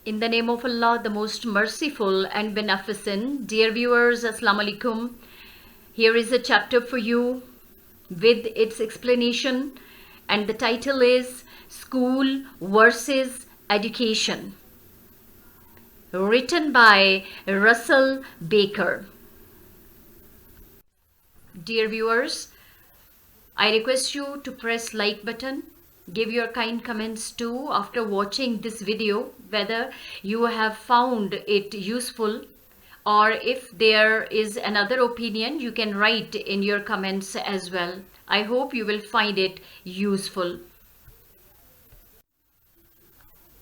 In the name of Allah, the most merciful and beneficent. Dear viewers, Assalamu alaikum. Here is a chapter for you with its explanation, and the title is School versus Education, written by Russell Baker. Dear viewers, I request you to press like button. Give your kind comments too after watching this video, whether you have found it useful, or if there is another opinion, you can write in your comments as well. I hope you will find it useful.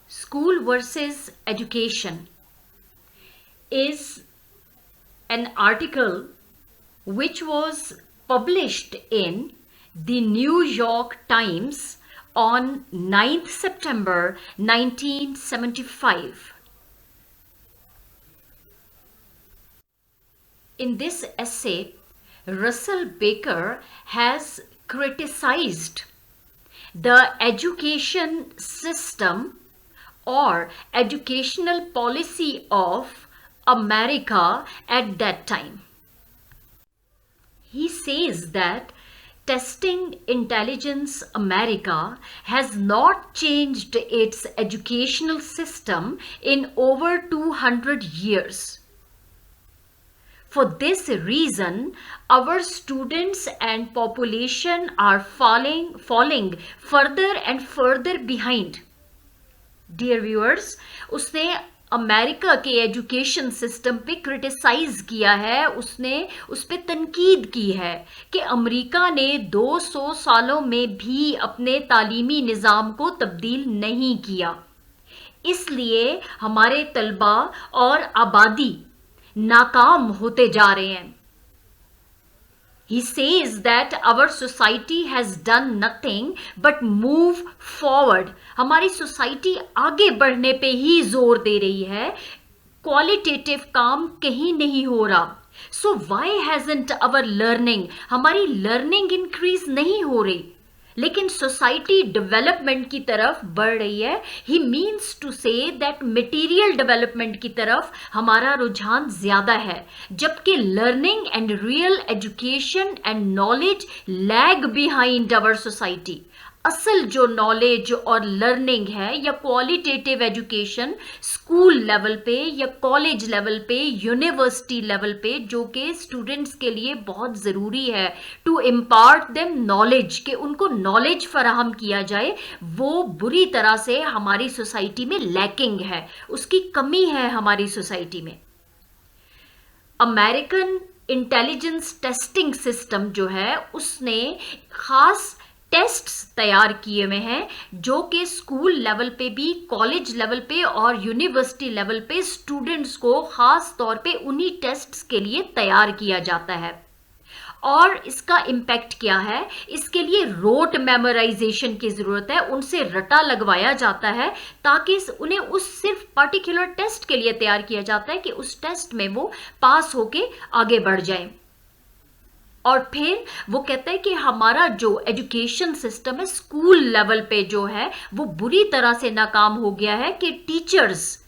School versus Education is an article which was published in the New York Times on 9th September 1975. In this essay, Russell Baker has criticized the education system or educational policy of America at that time. He says that Testing Intelligence America has not changed its educational system in over 200 years. For this reason, our students and population are falling further and further behind. Dear viewers, उसने America के education system पे criticise किया है, उसने उस पे तनकीद की है कि अमेरिका ने 200 सालों में भी अपने तालीमी निज़ाम को तब्दील नहीं किया, इसलिए हमारे तलबा और आबादी नाकाम होते जा रहे हैं. He says that our society has done nothing but move forward. हमारी सोसाइटी आगे बढ़ने पे ही जोर दे रही है, क्वालिटेटिव काम कहीं नहीं हो रहा. So why hasn't our learning, हमारी लर्निंग इंक्रीज नहीं हो रही, लेकिन सोसाइटी डेवलपमेंट की तरफ बढ़ रही है. He means to say that material development की तरफ हमारा रुझान ज्यादा है, जबकि learning and real education and knowledge lag behind our society. असल जो नॉलेज और लर्निंग है या क्वालिटेटिव एजुकेशन स्कूल लेवल पे या कॉलेज लेवल पे, यूनिवर्सिटी लेवल पे, जो कि स्टूडेंट्स के लिए बहुत ज़रूरी है टू इम्पार्ट देम नॉलेज, कि उनको नॉलेज फराहम किया जाए, वो बुरी तरह से हमारी सोसाइटी में लैकिंग है, उसकी कमी है हमारी सोसाइटी में. अमेरिकन इंटेलिजेंस टेस्टिंग सिस्टम जो है उसने खास टेस्ट्स तैयार किए हुए हैं जो कि स्कूल लेवल पे भी, कॉलेज लेवल पे और यूनिवर्सिटी लेवल पे स्टूडेंट्स को खास तौर पे उन्हीं टेस्ट्स के लिए तैयार किया जाता है. और इसका इम्पैक्ट क्या है? इसके लिए रोट मेमोराइजेशन की ज़रूरत है, उनसे रटा लगवाया जाता है ताकि उन्हें उस सिर्फ पर्टिकुलर टेस्ट के लिए तैयार किया जाता है कि उस टेस्ट में वो पास होके आगे बढ़ जाए. और फिर वो कहता है कि हमारा जो एजुकेशन सिस्टम है स्कूल लेवल पे जो है वो बुरी तरह से नाकाम हो गया है कि टीचर्स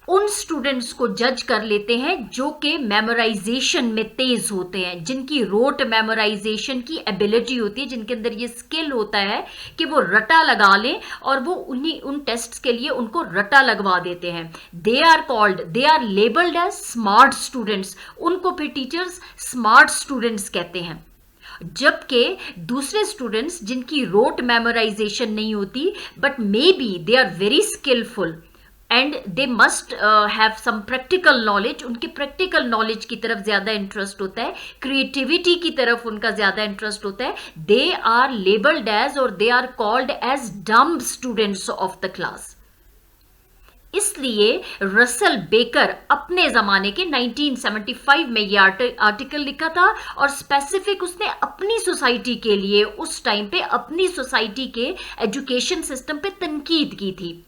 उन स्टूडेंट्स को जज कर लेते हैं जो कि मेमोराइजेशन में तेज होते हैं, जिनकी रोट मेमोराइजेशन की एबिलिटी होती है, जिनके अंदर ये स्किल होता है कि वो रटा लगा लें और वो उन टेस्ट्स के लिए उनको रटा लगवा देते हैं. They are labelled as smart students. उनको फिर टीचर्स स्मार्ट स्टूडेंट्स कहते हैं, जबकि दूसरे स्टूडेंट्स जिनकी रोट मेमोराइजेशन नहीं होती but may be they are very skilful and they must have some practical knowledge, उनके प्रैक्टिकल नॉलेज की तरफ ज़्यादा इंटरेस्ट होता है, क्रिएटिविटी की तरफ उनका ज़्यादा इंटरेस्ट होता है. दे आर लेबल्ड एज और they are called as dumb students of the class. इसलिए रसल बेकर अपने ज़माने के 1975 में ये आर्टिकल लिखा था और स्पेसिफिक उसने अपनी सोसाइटी के लिए उस टाइम पे अपनी सोसाइटी के एजुकेशन सिस्टम पे तनकीद की थी.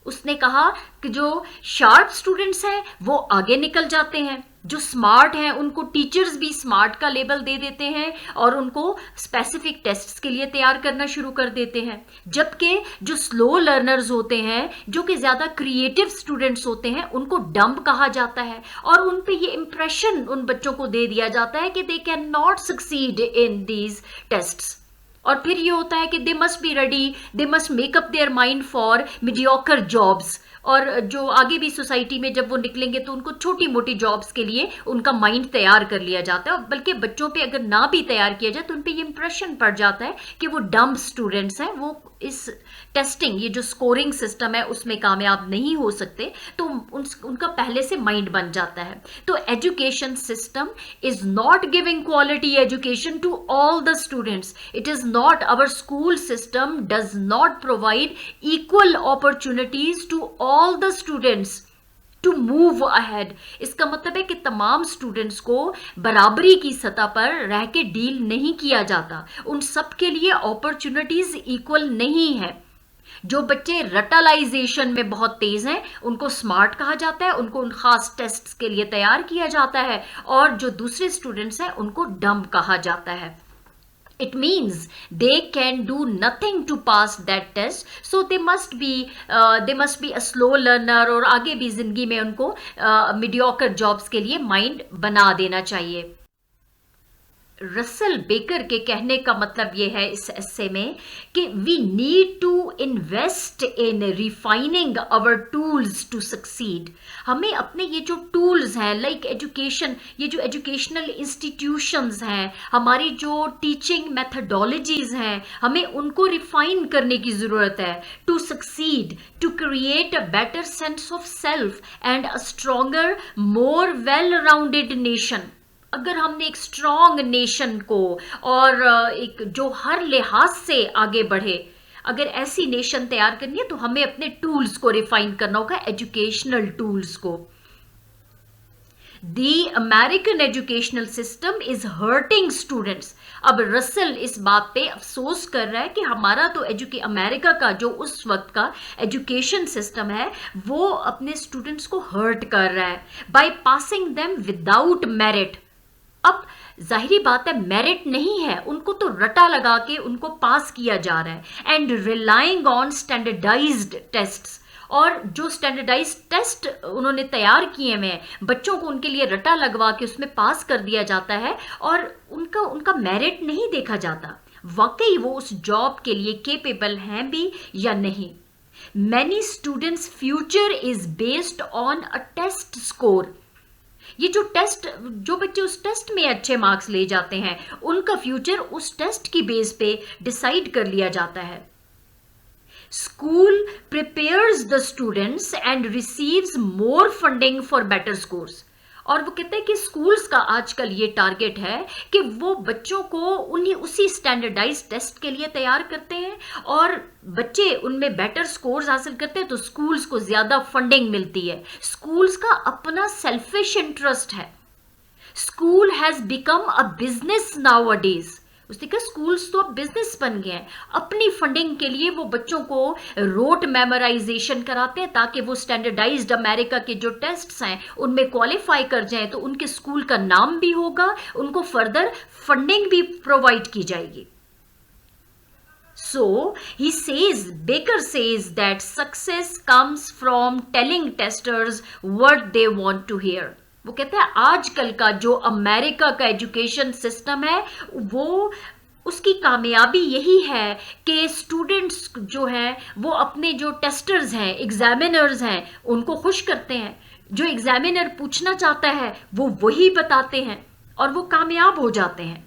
उसने कहा कि जो शार्प स्टूडेंट्स हैं वो आगे निकल जाते हैं, जो स्मार्ट हैं उनको टीचर्स भी स्मार्ट का लेबल दे देते हैं और उनको स्पेसिफिक टेस्ट्स के लिए तैयार करना शुरू कर देते हैं, जबकि जो स्लो लर्नर्स होते हैं, जो कि ज़्यादा क्रिएटिव स्टूडेंट्स होते हैं, उनको डम्ब कहा जाता है और उन पे ये इम्प्रेशन उन बच्चों को दे दिया जाता है कि they can not succeed in these tests. और फिर ये होता है कि they must be ready, they must make up their mind for mediocre jobs, और जो आगे भी सोसाइटी में जब वो निकलेंगे तो उनको छोटी मोटी जॉब्स के लिए उनका माइंड तैयार कर लिया जाता है, और बल्कि बच्चों पे अगर ना भी तैयार किया जाए तो उन पे ये इंप्रेशन पड़ जाता है कि वो डम्ब स्टूडेंट्स हैं, वो इस टेस्टिंग, ये जो स्कोरिंग सिस्टम है उसमें कामयाब नहीं हो सकते, तो उनका पहले से माइंड बन जाता है। तो education system is not giving quality education to all the students, it is not, our school system does not provide equal opportunities to all the students to move ahead. इसका मतलब है कि तमाम स्टूडेंट्स को बराबरी की सतह पर रह के डील नहीं किया जाता, उन सब के लिए अपॉर्चुनिटीज इक्वल नहीं है। जो बच्चे रटलाइजेशन में बहुत तेज हैं उनको स्मार्ट कहा जाता है, उनको उन खास टेस्ट्स के लिए तैयार किया जाता है, और जो दूसरे स्टूडेंट्स हैं उनको डम्ब कहा जाता है। It means they can do nothing to pass that test, so they must be a slow learner, और आगे भी जिंदगी में उनको mediocre jobs के लिए माइंड बना देना चाहिए। रसल बेकर के कहने का मतलब यह है इस एस्से में कि we need to invest in refining our tools to succeed. हमें अपने ये जो टूल्स हैं, लाइक एजुकेशन, ये जो एजुकेशनल इंस्टीट्यूशंस हैं, हमारी जो टीचिंग मेथडोलॉजीज हैं, हमें उनको रिफाइन करने की ज़रूरत है to succeed, to create a better sense of self and a stronger, more well rounded nation. अगर हमने एक स्ट्रॉन्ग नेशन को और एक जो हर लिहाज से आगे बढ़े, अगर ऐसी नेशन तैयार करनी है तो हमें अपने टूल्स को रिफाइन करना होगा, एजुकेशनल टूल्स को। The American educational system is hurting students। अब रसल इस बात पे अफसोस कर रहा है कि हमारा तो अमेरिका का जो उस वक्त का एजुकेशन सिस्टम है वो अपने स्टूडेंट्स को हर्ट कर रहा है by passing them without merit. अब जाहिरी बात है मेरिट नहीं है, उनको तो रटा लगा के उनको पास किया जा रहा है, and relying on standardised tests. और जो स्टैंडर्डाइज्ड टेस्ट उन्होंने तैयार किए हैं बच्चों को उनके लिए रटा लगवा के उसमें पास कर दिया जाता है और उनका मेरिट नहीं देखा जाता, वाकई वो उस जॉब के लिए केपेबल हैं भी या नहीं। Many students future is based on a test score. ये जो टेस्ट, जो बच्चे उस टेस्ट में अच्छे मार्क्स ले जाते हैं उनका फ्यूचर उस टेस्ट की बेस पे डिसाइड कर लिया जाता है। School prepares the students and receives more funding for better scores. और वो कहते हैं कि स्कूल्स का आजकल ये टारगेट है कि वो बच्चों को उसी स्टैंडर्डाइज्ड टेस्ट के लिए तैयार करते हैं और बच्चे उनमें बेटर स्कोर्स हासिल करते हैं तो स्कूल्स को ज़्यादा फंडिंग मिलती है। स्कूल्स का अपना सेल्फिश इंटरेस्ट है। School has become a business nowadays. उसने कहा स्कूल्स तो अब बिजनेस बन गए हैं। अपनी फंडिंग के लिए वो बच्चों को रोट मेमोराइजेशन कराते हैं ताकि वो स्टैंडर्डाइज्ड अमेरिका के जो टेस्ट्स हैं उनमें क्वालिफाई कर जाएं तो उनके स्कूल का नाम भी होगा, उनको फर्दर फंडिंग भी प्रोवाइड की जाएगी। So he says, Baker says that success comes from telling testers what they want to hear। वो कहते हैं आजकल का जो अमेरिका का एजुकेशन सिस्टम है वो उसकी कामयाबी यही है कि स्टूडेंट्स जो हैं वो अपने जो टेस्टर्स हैं, एग्जामिनर्स हैं, उनको खुश करते हैं। जो एग्जामिनर पूछना चाहता है वो वही बताते हैं और वो कामयाब हो जाते हैं।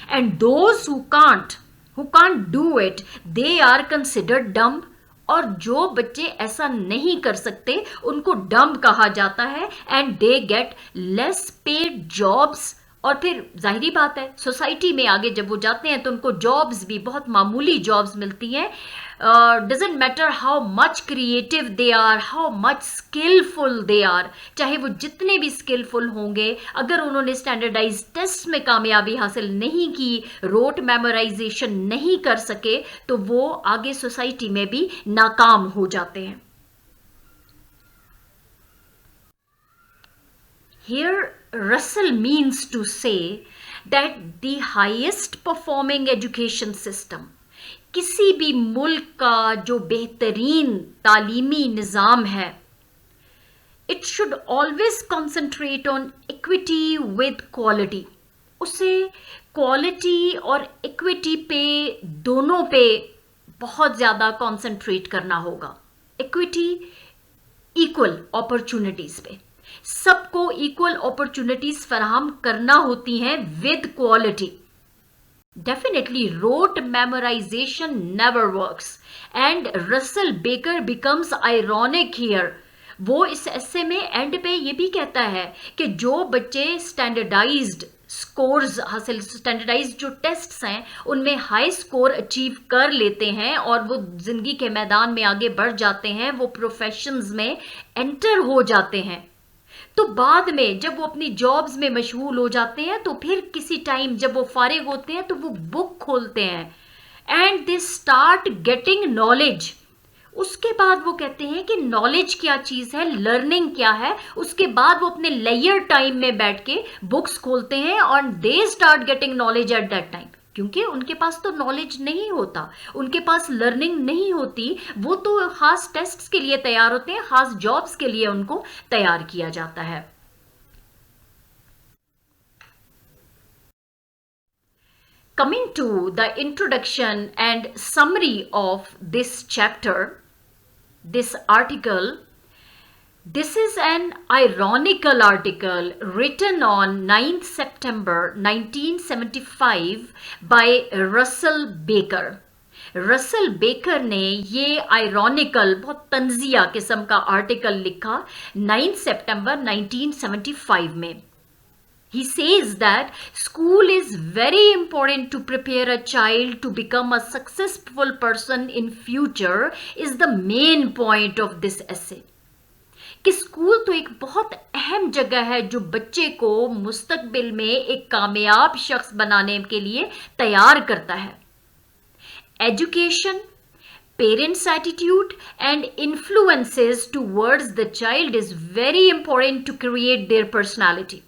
And those who can't do it they are considered dumb. और जो बच्चे ऐसा नहीं कर सकते उनको डम्ब कहा जाता है and they get less paid jobs. और फिर जाहिरी बात है सोसाइटी में आगे जब वो जाते हैं तो उनको जॉब्स भी बहुत मामूली जॉब्स मिलती हैं। Doesn't matter how much creative they are, how much skilful they are, चाहे वो जितने भी स्किलफुल होंगे, अगर उन्होंने स्टैंडर्डाइज टेस्ट में कामयाबी हासिल नहीं की, रोट मेमोराइजेशन नहीं कर सके, तो वो आगे सोसाइटी में भी नाकाम हो जाते हैं। Here, Russell means to say that the highest performing education system, किसी भी मुल्क का जो बेहतरीन तालीमी निज़ाम है, it should always concentrate on equity with quality. उसे क्वालिटी और इक्विटी पे, दोनों पे बहुत ज़्यादा कॉन्सेंट्रेट करना होगा. इक्विटी, इक्वल अपॉर्चुनिटीज़ पे, सबको इक्वल अपॉर्चुनिटीज़ फराहम करना होती हैं with quality. Definitely, rote memorization never works. And Russell Baker becomes ironic here. वो इस ऐसे में एंड पे ये भी कहता है कि जो बच्चे स्टैंडर्डाइज्ड स्कोर्स हासिल, स्टैंडर्डाइज्ड जो टेस्ट्स हैं उनमें हाई स्कोर अचीव कर लेते हैं और वो जिंदगी के मैदान में आगे बढ़ जाते हैं, वो प्रोफेशंस में एंटर हो जाते हैं, तो बाद में जब वो अपनी जॉब्स में मशगूल हो जाते हैं तो फिर किसी टाइम जब वो फारिग होते हैं तो वो बुक खोलते हैं and they start getting knowledge. उसके बाद वो कहते हैं कि नॉलेज क्या चीज़ है, लर्निंग क्या है. उसके बाद वो अपने लेयर टाइम में बैठ के बुक्स खोलते हैं और they start getting knowledge at that time, क्योंकि उनके पास तो नॉलेज नहीं होता, उनके पास लर्निंग नहीं होती. वो तो खास टेस्ट्स के लिए तैयार होते हैं, खास जॉब्स के लिए उनको तैयार किया जाता है. Coming to the introduction and summary of this chapter, this article, this is an ironical article written on 9th September 1975 by Russell Baker. Russell baker ने ये आयरॉनिकल, बहुत तंजिया किस्म का आर्टिकल लिखा 9 सितंबर 1975 में. He says that school is very important to prepare a child to become a successful person in future is the main point of this essay. कि school तो एक बहुत अहम जगह है जो बच्चे को मुस्तकबिल में एक कामयाब शख्स बनाने के लिए तैयार करता है. Education, parents' attitude and influences towards the child is very important to create their personality.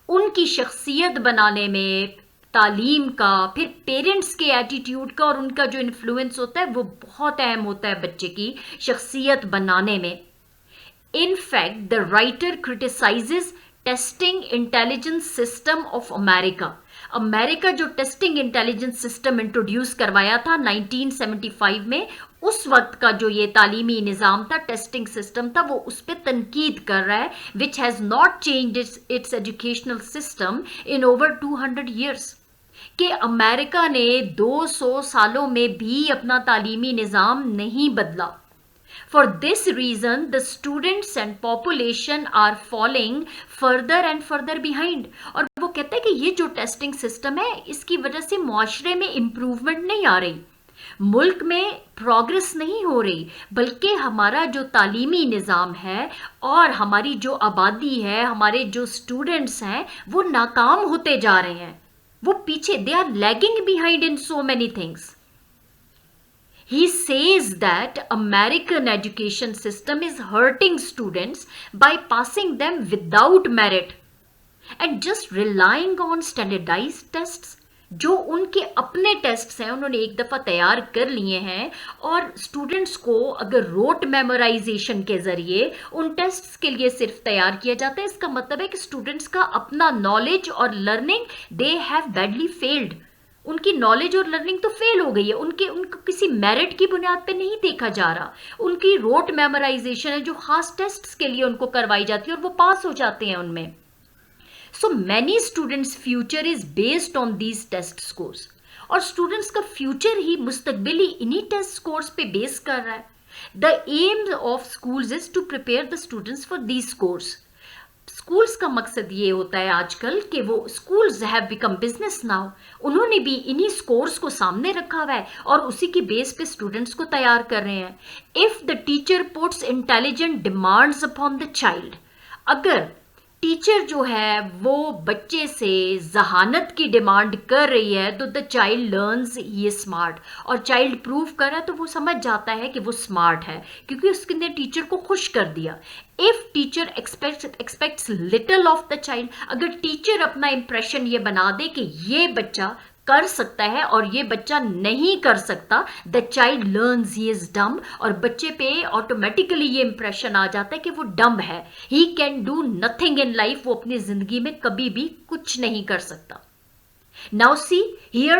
उनकी शख्सियत बनाने में तालीम का, फिर पेरेंट्स के एटीट्यूड का और उनका जो इन्फ्लुएंस होता है वो बहुत अहम होता है बच्चे की शख्सियत बनाने में. In fact, the writer criticizes testing intelligence system of America. America जो टेस्टिंग इंटेलिजेंस सिस्टम इंट्रोड्यूस करवाया था 1975 में, उस वक्त का जो ये तालीमी निज़ाम था, टेस्टिंग सिस्टम था, वो उस पर तनकीद कर रहा है, which has not changed it's educational system in over 200 years. कि अमेरिका ने 200 सालों में भी अपना तालीमी निज़ाम नहीं बदला. For this reason, the students and population are falling further and further behind. और वो कहते हैं कि ये जो टेस्टिंग सिस्टम है, इसकी वजह से मुआशरे में इम्प्रूवमेंट नहीं आ रही, मुल्क में प्रोग्रेस नहीं हो रही, बल्कि हमारा जो तालीमी निज़ाम है और हमारी जो आबादी है, हमारे जो स्टूडेंट्स हैं, वो नाकाम होते जा रहे हैं, वो पीछे, they are lagging behind in so many things. He says that American education system is hurting students by passing them without merit and just relying on standardized tests. जो उनके अपने टेस्ट्स हैं, उन्होंने एक दफ़ा तैयार कर लिए हैं और स्टूडेंट्स को अगर रोट मेमोराइजेशन के ज़रिए उन टेस्ट्स के लिए सिर्फ तैयार किया जाता है, इसका मतलब है कि स्टूडेंट्स का अपना नॉलेज और learning, they have badly failed. उनकी नॉलेज और लर्निंग तो फेल हो गई है, उनको किसी मेरिट की बुनियाद पे नहीं देखा जा रहा. उनकी रोट मेमोराइजेशन है जो खास टेस्ट्स के लिए उनको करवाई जाती है और वो पास हो जाते हैं उनमें. So many students future is based on these test scores, और स्टूडेंट्स का फ्यूचर ही मुस्तकबिली इन्हीं टेस्ट स्कोर्स पे बेस कर रहा है. The aim of schools is to prepare the students for these scores. Schools का मकसद ये होता है आजकल कि वो schools have become business now. उन्होंने भी इन्हीं स्कोर्स को सामने रखा हुआ है और उसी की बेस पे स्टूडेंट्स को तैयार कर रहे हैं. If the teacher puts intelligent demands upon the child, अगर टीचर जो है वो बच्चे से जहानत की डिमांड कर रही है तो द चाइल्ड लर्न्स ये स्मार्ट, और चाइल्ड प्रूव कर रहा है तो वो समझ जाता है कि वो स्मार्ट है क्योंकि उसने टीचर को खुश कर दिया। If teacher aspects little of the child, अगर टीचर अपना इंप्रेशन ये बना दे कि ये बच्चा कर सकता है और ये बच्चा नहीं कर सकता, the child learns he is dumb, और बच्चे पे ऑटोमेटिकली ये इंप्रेशन आ जाता है कि वो डम है, he can do nothing in life, वो अपनी जिंदगी में कभी भी कुछ नहीं कर सकता। Now see here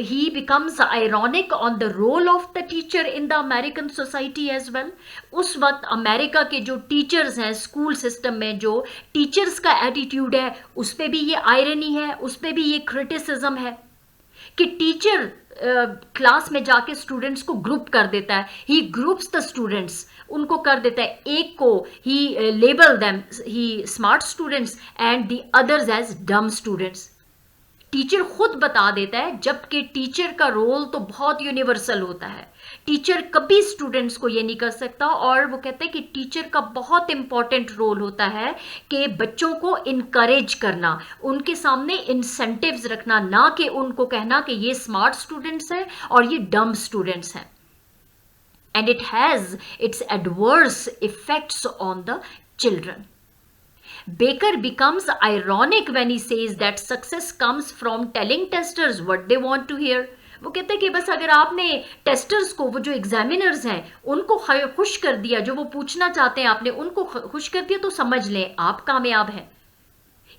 he becomes ironic on the role of the teacher in the American society as well. उस वक्त अमेरिका के जो टीचर्स हैं स्कूल सिस्टम में, जो टीचर्स का एटीट्यूड है उस पे भी ये आयरनी है, उस पे भी ये क्रिटिसिज्म है कि टीचर क्लास में जाके स्टूडेंट्स को ग्रुप कर देता है, ही ग्रुप्स द स्टूडेंट्स, उनको कर देता है, एक को ही लेबल देम ही smart students and the others as dumb students. Teacher खुद बता देता है, जबकि टीचर का रोल तो बहुत यूनिवर्सल होता है, टीचर कभी स्टूडेंट्स को ये नहीं कर सकता, और वो कहते हैं कि टीचर का बहुत इंपॉर्टेंट रोल होता है कि बच्चों को इनकरेज करना, उनके सामने इंसेंटिव्स रखना, ना कि उनको कहना कि ये स्मार्ट स्टूडेंट्स हैं और ये डम स्टूडेंट्स हैं। And it has its adverse effects on the children. Baker becomes ironic when he says that success comes from telling testers what they want to hear. वो कहते हैं कि बस अगर आपने टेस्टर्स को, वो जो एग्जामिनर्स हैं, उनको खुश कर दिया, जो वो पूछना चाहते हैं आपने उनको खुश कर दिया, तो समझ लें आप कामयाब हैं।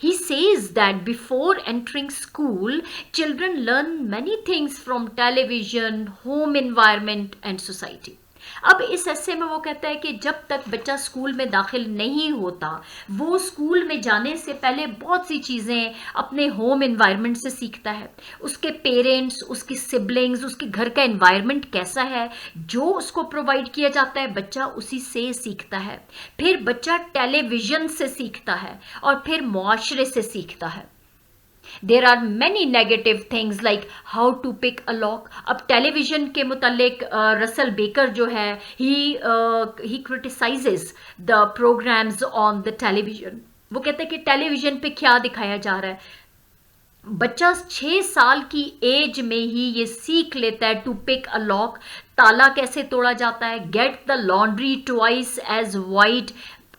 He says that before entering school, children learn many things from television, home environment and society. अब इस ऐसे में वो कहता है कि जब तक बच्चा स्कूल में दाखिल नहीं होता, वो स्कूल में जाने से पहले बहुत सी चीज़ें अपने होम एनवायरनमेंट से सीखता है, उसके पेरेंट्स, उसकी सिबलिंग्स, उसके घर का एनवायरनमेंट कैसा है, जो उसको प्रोवाइड किया जाता है बच्चा उसी से सीखता है। फिर बच्चा टेलीविज़न से सीखता है और फिर मुआशरे से सीखता है। There are many negative things like how to pick a lock. अब टेलीविजन के मुतालिक रसल बेकर जो है he criticizes the programs on the television. वो कहते हैं कि टेलीविजन पे क्या दिखाया जा रहा है। बच्चा 6 साल की एज में ही ये सीख लेता है टू पिक अ लॉक, ताला कैसे तोड़ा जाता है, get the laundry twice as white,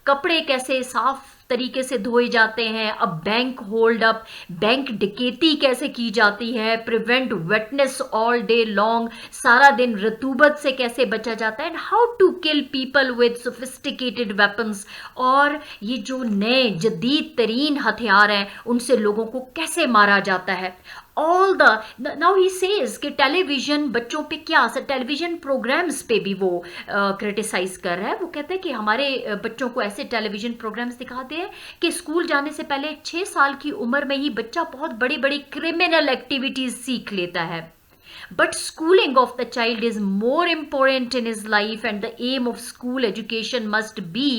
कपड़े कैसे साफ तरीके से धोए जाते हैं, अब बैंक होल्ड अप, बैंक डकैती कैसे की जाती है, prevent wetness all day long, सारा दिन रतूबत से कैसे बचा जाता है, and how to kill people with sophisticated weapons, और ये जो नए जदीद तरीन हथियार हैं उनसे लोगों को कैसे मारा जाता है। All the now he says कि टेलीविजन बच्चों पे क्या असर, टेलीविजन प्रोग्राम्स पे भी वो क्रिटिसाइज कर रहा है। वो कहते हैं कि हमारे बच्चों को ऐसे टेलीविजन प्रोग्राम्स दिखाते हैं कि स्कूल जाने से पहले 6 साल की उम्र में ही बच्चा बहुत बड़ी बड़ी क्रिमिनल एक्टिविटीज सीख लेता है। But schooling of the child is more important in his life, and the aim of school education must be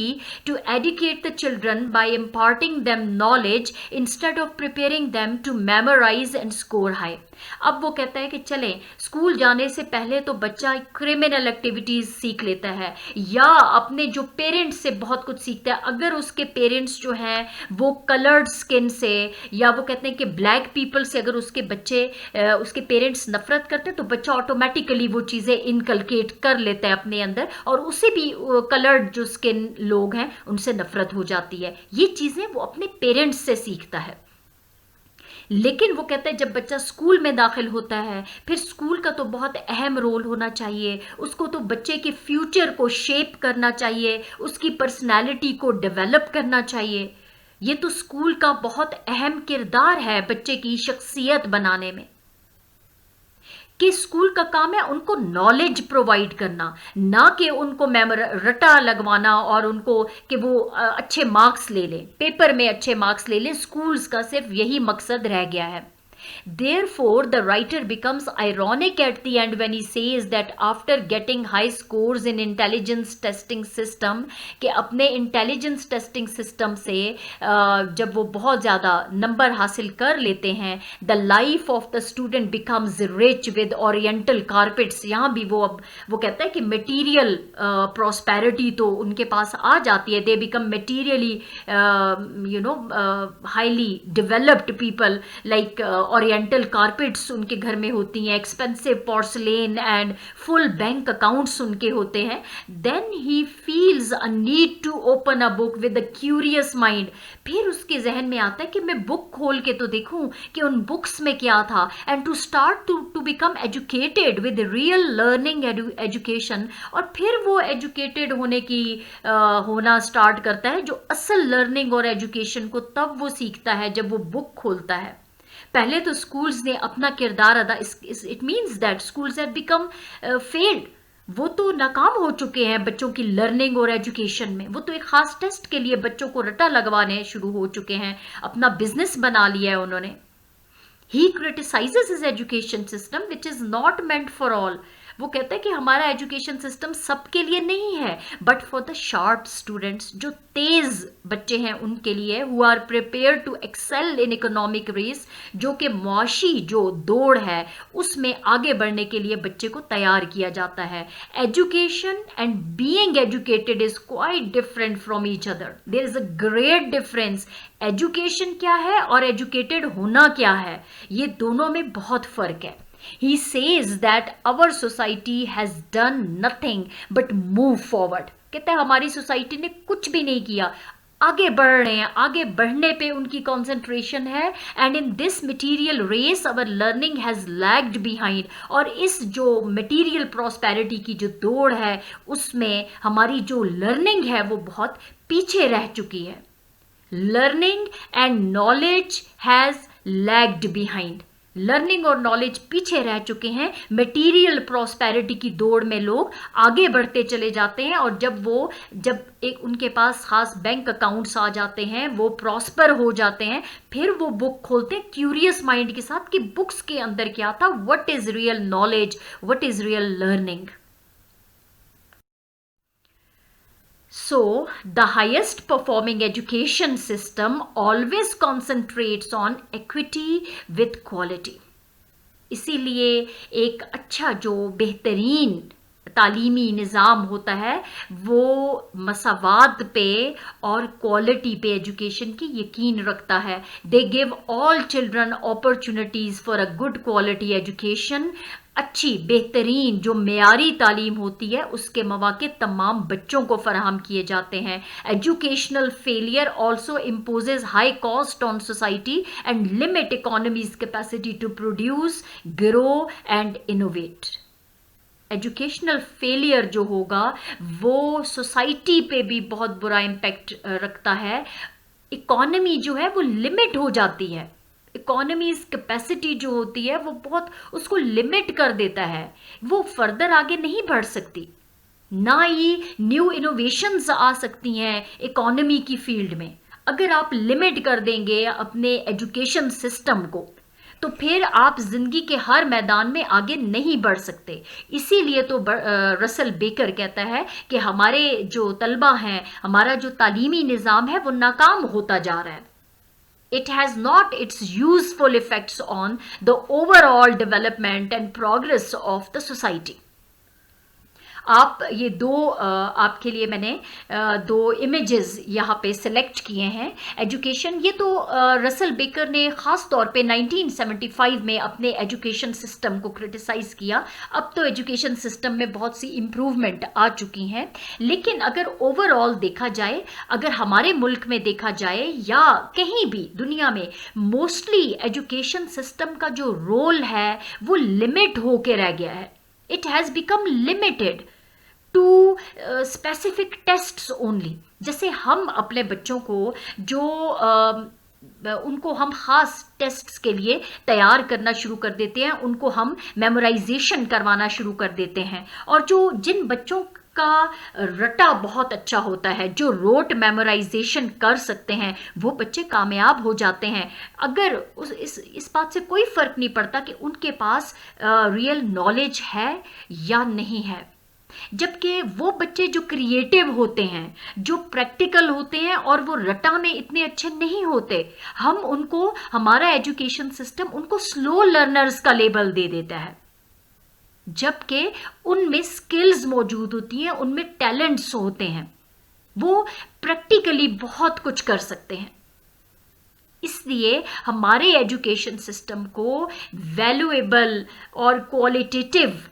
to educate the children by imparting them knowledge instead of preparing them to memorize and score high. अब वो कहता है कि चलें school जाने से पहले तो बच्चा क्रिमिनल एक्टिविटीज सीख लेता है या अपने जो पेरेंट्स से बहुत कुछ सीखता है। अगर उसके पेरेंट्स जो हैं वो कलर्ड स्किन से, या वो कहते हैं कि ब्लैक पीपल से अगर उसके बच्चे उसके पेरेंट्स नफरत करते हैं तो बच्चा ऑटोमेटिकली वो चीज़ें इनकलकेट कर लेता है अपने अंदर और उसे भी कलर्ड जो स्किन लोग हैं उनसे नफरत हो जाती है। ये चीज़ें वो अपने पेरेंट्स से सीखता है। लेकिन वो कहता है जब बच्चा स्कूल में दाखिल होता है फिर स्कूल का तो बहुत अहम रोल होना चाहिए, उसको तो बच्चे के फ्यूचर को शेप करना चाहिए, उसकी पर्सनैलिटी को डेवलप करना चाहिए। ये तो स्कूल का बहुत अहम किरदार है बच्चे की शख्सियत बनाने में, कि स्कूल का काम है उनको नॉलेज प्रोवाइड करना, ना कि उनको रटा लगवाना और उनको कि वो अच्छे मार्क्स ले लें, पेपर में अच्छे मार्क्स ले लें। स्कूल्स का सिर्फ यही मकसद रह गया है। Therefore, the writer becomes ironic at the end when he says that after getting high scores in intelligence testing system, कि अपने इंटेलिजेंस टेस्टिंग सिस्टम से जब वो बहुत ज़्यादा नंबर हासिल कर लेते हैं, the life of the student becomes rich with oriental carpets. यहाँ भी वो अब वो कहता है कि मटीरियल प्रॉस्पेरिटी तो उनके पास आ जाती है, they become materially highly developed people, like oriental carpets उनके घर में होती हैं, expensive porcelain and full bank accounts उनके होते हैं। Then he feels a need to open a book with a curious mind. फिर उसके जहन में आता है कि मैं बुक खोल के तो देखूं कि उन बुक्स में क्या था, and to start to become educated with real learning education. और फिर वो एजुकेटेड होना स्टार्ट करता है, जो असल लर्निंग और एजुकेशन को तब वो सीखता है जब वो बुक खोलता है। पहले तो स्कूल्स ने अपना किरदार अदा, it means that schools have become failed, वो तो नाकाम हो चुके हैं बच्चों की लर्निंग और एजुकेशन में। वो तो एक खास टेस्ट के लिए बच्चों को रटा लगवाने शुरू हो चुके हैं, अपना बिजनेस बना लिया है उन्होंने। He criticises his education system which is not meant for all. वो कहता है कि हमारा एजुकेशन सिस्टम सबके लिए नहीं है, but for the sharp students, जो तेज बच्चे हैं उनके लिए, who are prepare to excel in economic race, जो कि मुआशी जो दौड़ है उसमें आगे बढ़ने के लिए बच्चे को तैयार किया जाता है। Education and being educated is quite different from each other, there is a great difference. Education क्या है और एजुकेटेड होना क्या है, ये दोनों में बहुत फर्क है। He says that our society has done nothing but move forward. कहता है हमारी सोसाइटी ने कुछ भी नहीं किया, आगे बढ़ रहे हैं, आगे बढ़ने पे उनकी कंसंट्रेशन है। And in this material race our learning has lagged behind. और इस जो मटीरियल प्रॉस्पेरिटी की जो दौड़ है उसमें हमारी जो लर्निंग है वो बहुत पीछे रह चुकी है। Learning and knowledge has lagged behind. Learning और नॉलेज पीछे रह चुके हैं। मटेरियल प्रॉस्पेरिटी की दौड़ में लोग आगे बढ़ते चले जाते हैं, और जब एक उनके पास खास बैंक अकाउंट्स आ जाते हैं, वो प्रॉस्पर हो जाते हैं, फिर वो बुक खोलते हैं क्यूरियस माइंड के साथ कि बुक्स के अंदर क्या था, what is real knowledge, what is real learning. So, the highest performing education system always concentrates on equity with quality. इसीलिए एक अच्छा जो बेहतरीन तालीमी निज़ाम होता है वो मसावात पे और क्वालिटी पे एजुकेशन की यकीन रखता है। They give all children opportunities for a good quality education. अच्छी बेहतरीन जो मेयारी तालीम होती है उसके मौके तमाम बच्चों को फराहम किए जाते हैं। Educational failure also imposes high cost on society and limit economies capacity to produce, grow and innovate. Educational failure जो होगा वो सोसाइटी पे भी बहुत बुरा इम्पैक्ट रखता है। इकोनॉमी जो है वो लिमिट हो जाती है, इकोनॉमीज कैपेसिटी जो होती है वो बहुत उसको लिमिट कर देता है, वो फर्दर आगे नहीं बढ़ सकती, ना ही न्यू इनोवेशंस आ सकती हैं इकोनॉमी की फील्ड में। अगर आप लिमिट कर देंगे अपने एजुकेशन सिस्टम को तो फिर आप जिंदगी के हर मैदान में आगे नहीं बढ़ सकते। इसीलिए तो रसल बेकर कहता है कि हमारे जो तलबा हैं, हमारा जो तालीमी निज़ाम है वो नाकाम होता जा रहा है। It has not its useful effects on the overall development and progress of the society. आप ये आपके लिए मैंने दो इमेजेस यहाँ पे सिलेक्ट किए हैं। एजुकेशन, ये तो रसल बेकर ने ख़ास तौर पे 1975 में अपने एजुकेशन सिस्टम को क्रिटिसाइज़ किया। अब तो एजुकेशन सिस्टम में बहुत सी इम्प्रूवमेंट आ चुकी हैं, लेकिन अगर ओवरऑल देखा जाए, अगर हमारे मुल्क में देखा जाए या कहीं भी दुनिया में, मोस्टली एजुकेशन सिस्टम का जो रोल है वो लिमिट होके रह गया है। It has become limited to specific tests only. जैसे हम अपने बच्चों को उनको हम ख़ास टेस्ट्स के लिए तैयार करना शुरू कर देते हैं, उनको हम मेमोराइजेशन करवाना शुरू कर देते हैं, और जिन बच्चों जिसका रटा बहुत अच्छा होता है, जो रोट मेमोराइजेशन कर सकते हैं, वो बच्चे कामयाब हो जाते हैं। अगर इस बात से कोई फर्क नहीं पड़ता कि उनके पास रियल नॉलेज है या नहीं है। जबकि वो बच्चे जो क्रिएटिव होते हैं, जो प्रैक्टिकल होते हैं और वो रटा में इतने अच्छे नहीं होते, हम उनको, हमारा एजुकेशन सिस्टम उनको स्लो लर्नर्स का लेबल दे देता है, जबकि उनमें स्किल्स मौजूद होती हैं, उनमें टैलेंट्स होते हैं, वो प्रैक्टिकली बहुत कुछ कर सकते हैं। इसलिए हमारे एजुकेशन सिस्टम को वैल्यूएबल और क्वालिटेटिव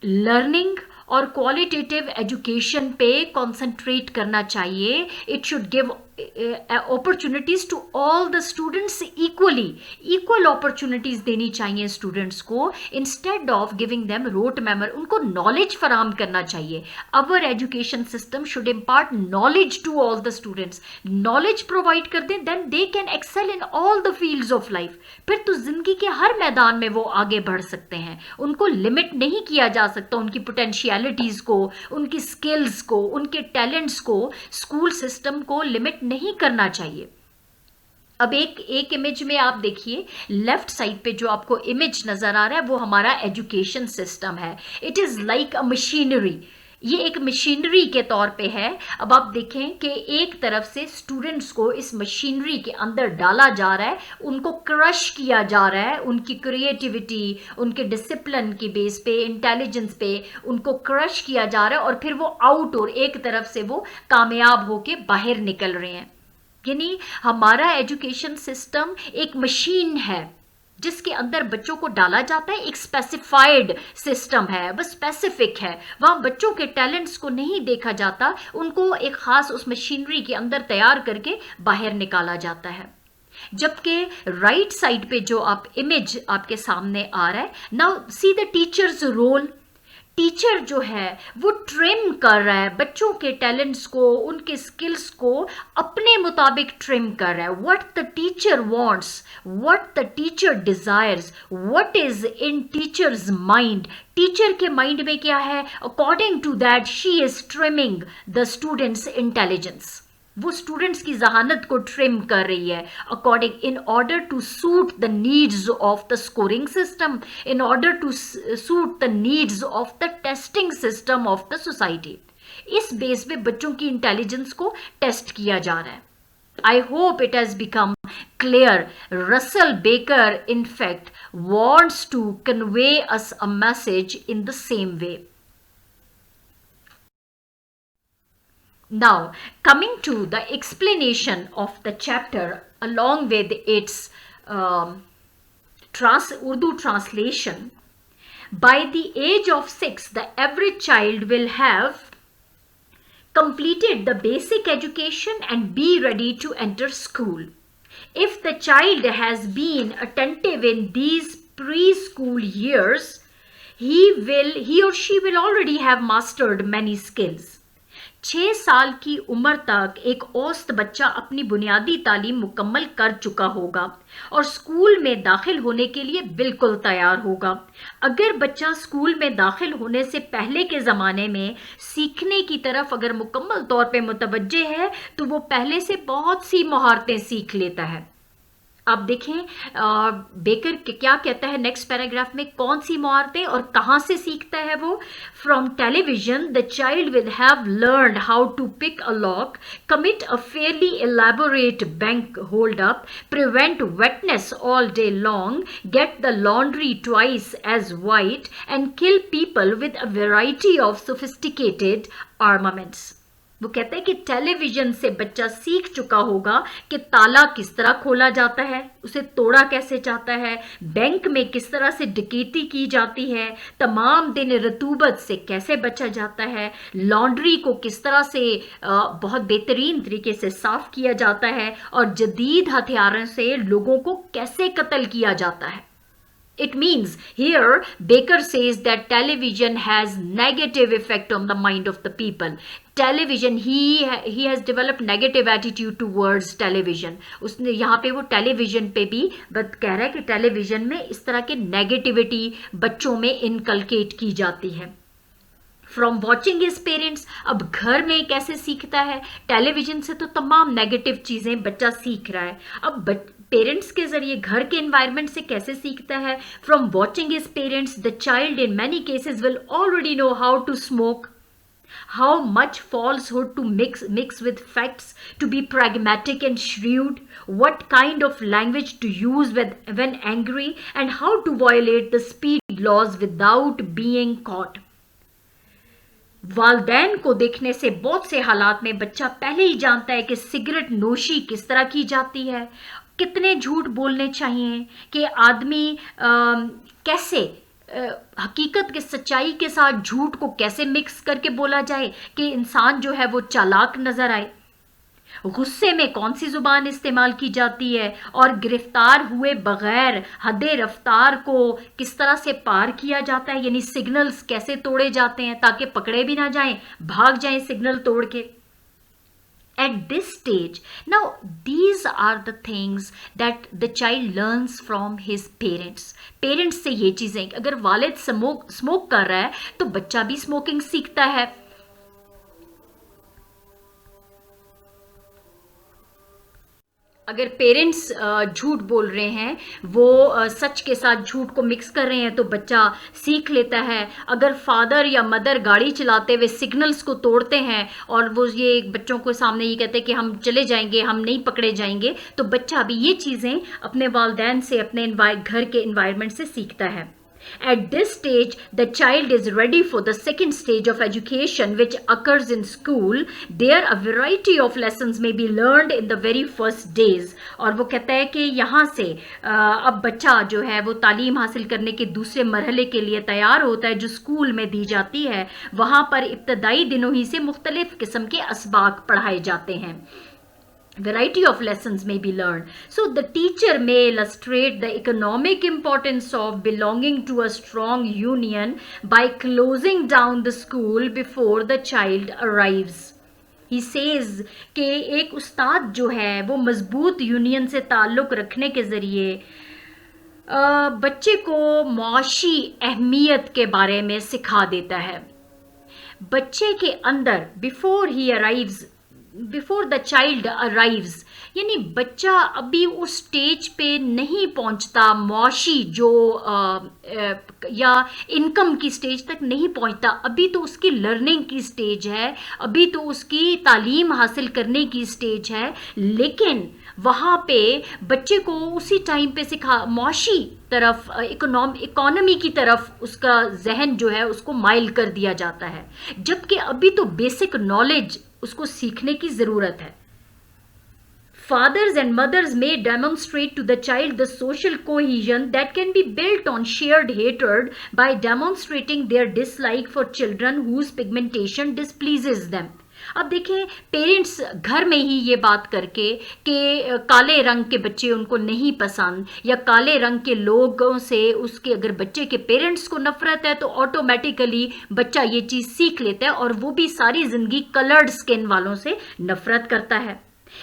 लर्निंग और क्वालिटेटिव एजुकेशन पे कंसंट्रेट करना चाहिए। It should give opportunities to all the students equally, equal opportunities देनी चाहिए स्टूडेंट्स को, instead of giving them rote memory. उनको नॉलेज फराहम करना चाहिए। Our education system should impart knowledge to all the students. Knowledge provide कर दें, then they can excel in all the fields of life. फिर तो जिंदगी के हर मैदान में वो आगे बढ़ सकते हैं। उनको लिमिट नहीं किया जा सकता, उनकी पोटेंशियलिटीज को, उनकी स्किल्स को, उनके टैलेंट्स को स्कूल सिस्टम को लिमिट नहीं करना चाहिए। अब एक इमेज में आप देखिए, लेफ्ट साइड पे जो आपको इमेज नजर आ रहा है वो हमारा एजुकेशन सिस्टम है। It is like a machinery, ये एक मशीनरी के तौर पे है। अब आप देखें कि एक तरफ से स्टूडेंट्स को इस मशीनरी के अंदर डाला जा रहा है, उनको क्रश किया जा रहा है, उनकी क्रिएटिविटी, उनके डिसिप्लिन की बेस पे, इंटेलिजेंस पे उनको क्रश किया जा रहा है, और फिर वो आउट, और एक तरफ से वो कामयाब होके बाहर निकल रहे हैं। यानी हमारा एजुकेशन सिस्टम एक मशीन है जिसके अंदर बच्चों को डाला जाता है। एक स्पेसिफाइड सिस्टम है, बस स्पेसिफिक है, वहां बच्चों के टैलेंट्स को नहीं देखा जाता, उनको एक खास उस मशीनरी के अंदर तैयार करके बाहर निकाला जाता है। जबकि राइट साइड पे जो आप इमेज आपके सामने आ रहा है, now see the teachers role. Teacher जो है वो ट्रिम कर रहा है बच्चों के टैलेंट्स को, उनके स्किल्स को अपने मुताबिक ट्रिम कर रहा है। What the teacher wants, what the teacher desires, what is in teachers mind, teacher के माइंड में क्या है, according to that she is trimming the students intelligence. वो स्टूडेंट्स की जहानत को ट्रिम कर रही है according, in order to suit the needs of the scoring system, in order to suit the needs of the testing system of the society. इस base पे बच्चों की इंटेलिजेंस को टेस्ट किया जा रहा है। I hope it has become clear. Russell Baker, in fact, wants to convey us a message in the same way. Now, coming to the explanation of the chapter along with its Urdu translation, by the age of 6, the average child will have completed the basic education and be ready to enter school. If the child has been attentive in these preschool years, he or she will already have mastered many skills. 6 साल की उम्र तक एक औसत बच्चा अपनी बुनियादी तालीम मुकम्मल कर चुका होगा और स्कूल में दाखिल होने के लिए बिल्कुल तैयार होगा। अगर बच्चा स्कूल में दाखिल होने से पहले के ज़माने में सीखने की तरफ अगर मुकम्मल तौर पे मुतवज्जे है तो वो पहले से बहुत सी महारतें सीख लेता है। आप देखें बेकर क्या कहता है नेक्स्ट पैराग्राफ में, कौन सी महारतें और कहाँ से सीखता है वो। From television the child will have learned how to pick a lock, commit a fairly elaborate bank hold up, prevent wetness all day long, get the laundry twice as white and kill people with a variety of sophisticated armaments. वो कहते हैं कि television से बच्चा सीख चुका होगा कि ताला किस तरह खोला जाता है, उसे तोड़ा कैसे जाता है, बैंक में किस तरह से डकैती की जाती है, तमाम दिन रतूबत से कैसे बचा जाता है, लॉन्ड्री को किस तरह से बहुत बेहतरीन तरीके से साफ किया जाता है और जदीद हथियारों से लोगों को कैसे कत्ल किया जाता है। It means here Baker says that television has negative effect on the mind of the people. Television, he has developed negative attitude towards television. उसने यहाँ पे वो टेलीविजन पे भी कह रहा है कि टेलीविजन में इस तरह के नेगेटिविटी बच्चों में इनकलकेट की जाती है। From watching his parents. अब घर में कैसे सीखता है? टेलीविजन से तो तमाम नेगेटिव चीज़ें बच्चा सीख रहा है। अब पेरेंट्स के जरिए घर के एनवायरनमेंट से कैसे सीखता है? From watching his parents the child in many cases will already know how to smoke, how much falsehood to mix with facts, to be pragmatic and shrewd, what kind of language to use when angry, and how to violate the speed laws without being caught. वालदैन को देखने से बहुत से हालात में बच्चा पहले ही जानता है कि सिगरेट नोशी किस तरह की जाती है, कितने झूठ बोलने चाहिए, कि आदमी कैसे हकीकत के सच्चाई के साथ झूठ को कैसे मिक्स करके बोला जाए कि इंसान जो है वो चालाक नजर आए, गुस्से में कौन सी जुबान इस्तेमाल की जाती है, और गिरफ्तार हुए बगैर हदे रफ्तार को किस तरह से पार किया जाता है, यानी सिग्नल्स कैसे तोड़े जाते हैं ताकि पकड़े भी ना जाएं, भाग जाएं सिग्नल तोड़ के। At this stage, now these are the things that the child learns from his parents. Parents से ये चीज़ें, अगर वालिद स्मोक कर रहा है तो बच्चा भी स्मोकिंग सीखता है। अगर पेरेंट्स झूठ बोल रहे हैं, वो सच के साथ झूठ को मिक्स कर रहे हैं, तो बच्चा सीख लेता है। अगर फादर या मदर गाड़ी चलाते हुए सिग्नल्स को तोड़ते हैं और वो ये बच्चों को सामने ये कहते हैं कि हम चले जाएंगे, हम नहीं पकड़े जाएंगे, तो बच्चा भी ये चीज़ें अपने वालिदैन से, अपने घर के एनवायरनमेंट से सीखता है। At this stage, the child is ready for the second stage of education, which occurs in school. There, a variety of lessons may be learned in the very first days. और वो कहता है कि यहाँ से अब बच्चा जो है वो तालीम हासिल करने के दूसरे मरहले के लिए तैयार होता है, जो स्कूल में दी जाती है। वहाँ पर इब्तदाई दिनों ही से मुख्तलिफ किस्म के असबाक पढ़ाए जाते हैं। Variety of lessons may be learned. So the teacher may illustrate the economic importance of belonging to a strong union by closing down the school before the child arrives. He says कि एक उस्ताद जो है वो मजबूत union से ताल्लुक़ रखने के ज़रिए बच्चे को माशी अहमियत के बारे में सिखा देता है। बच्चे के अंदर बिफोर द चाइल्ड अराइव्स, यानी बच्चा अभी उस स्टेज पे नहीं पहुंचता, मौशी जो या इनकम की स्टेज तक नहीं पहुंचता, अभी तो उसकी लर्निंग की स्टेज है, अभी तो उसकी तालीम हासिल करने की स्टेज है। लेकिन वहाँ पे बच्चे को उसी टाइम पे मौशी तरफ, इकोनॉमी की तरफ उसका जहन जो है उसको माइल कर दिया जाता है, जबकि अभी तो बेसिक नॉलेज उसको सीखने की ज़रूरत है। Fathers and mothers may demonstrate to the child the social cohesion that can be built on shared hatred by demonstrating their dislike for children whose pigmentation displeases them. अब देखें, पेरेंट्स घर में ही ये बात करके कि काले रंग के बच्चे उनको नहीं पसंद, या काले रंग के लोगों से उसके, अगर बच्चे के पेरेंट्स को नफरत है तो ऑटोमेटिकली बच्चा ये चीज़ सीख लेता है और वो भी सारी ज़िंदगी कलर्ड स्किन वालों से नफरत करता है।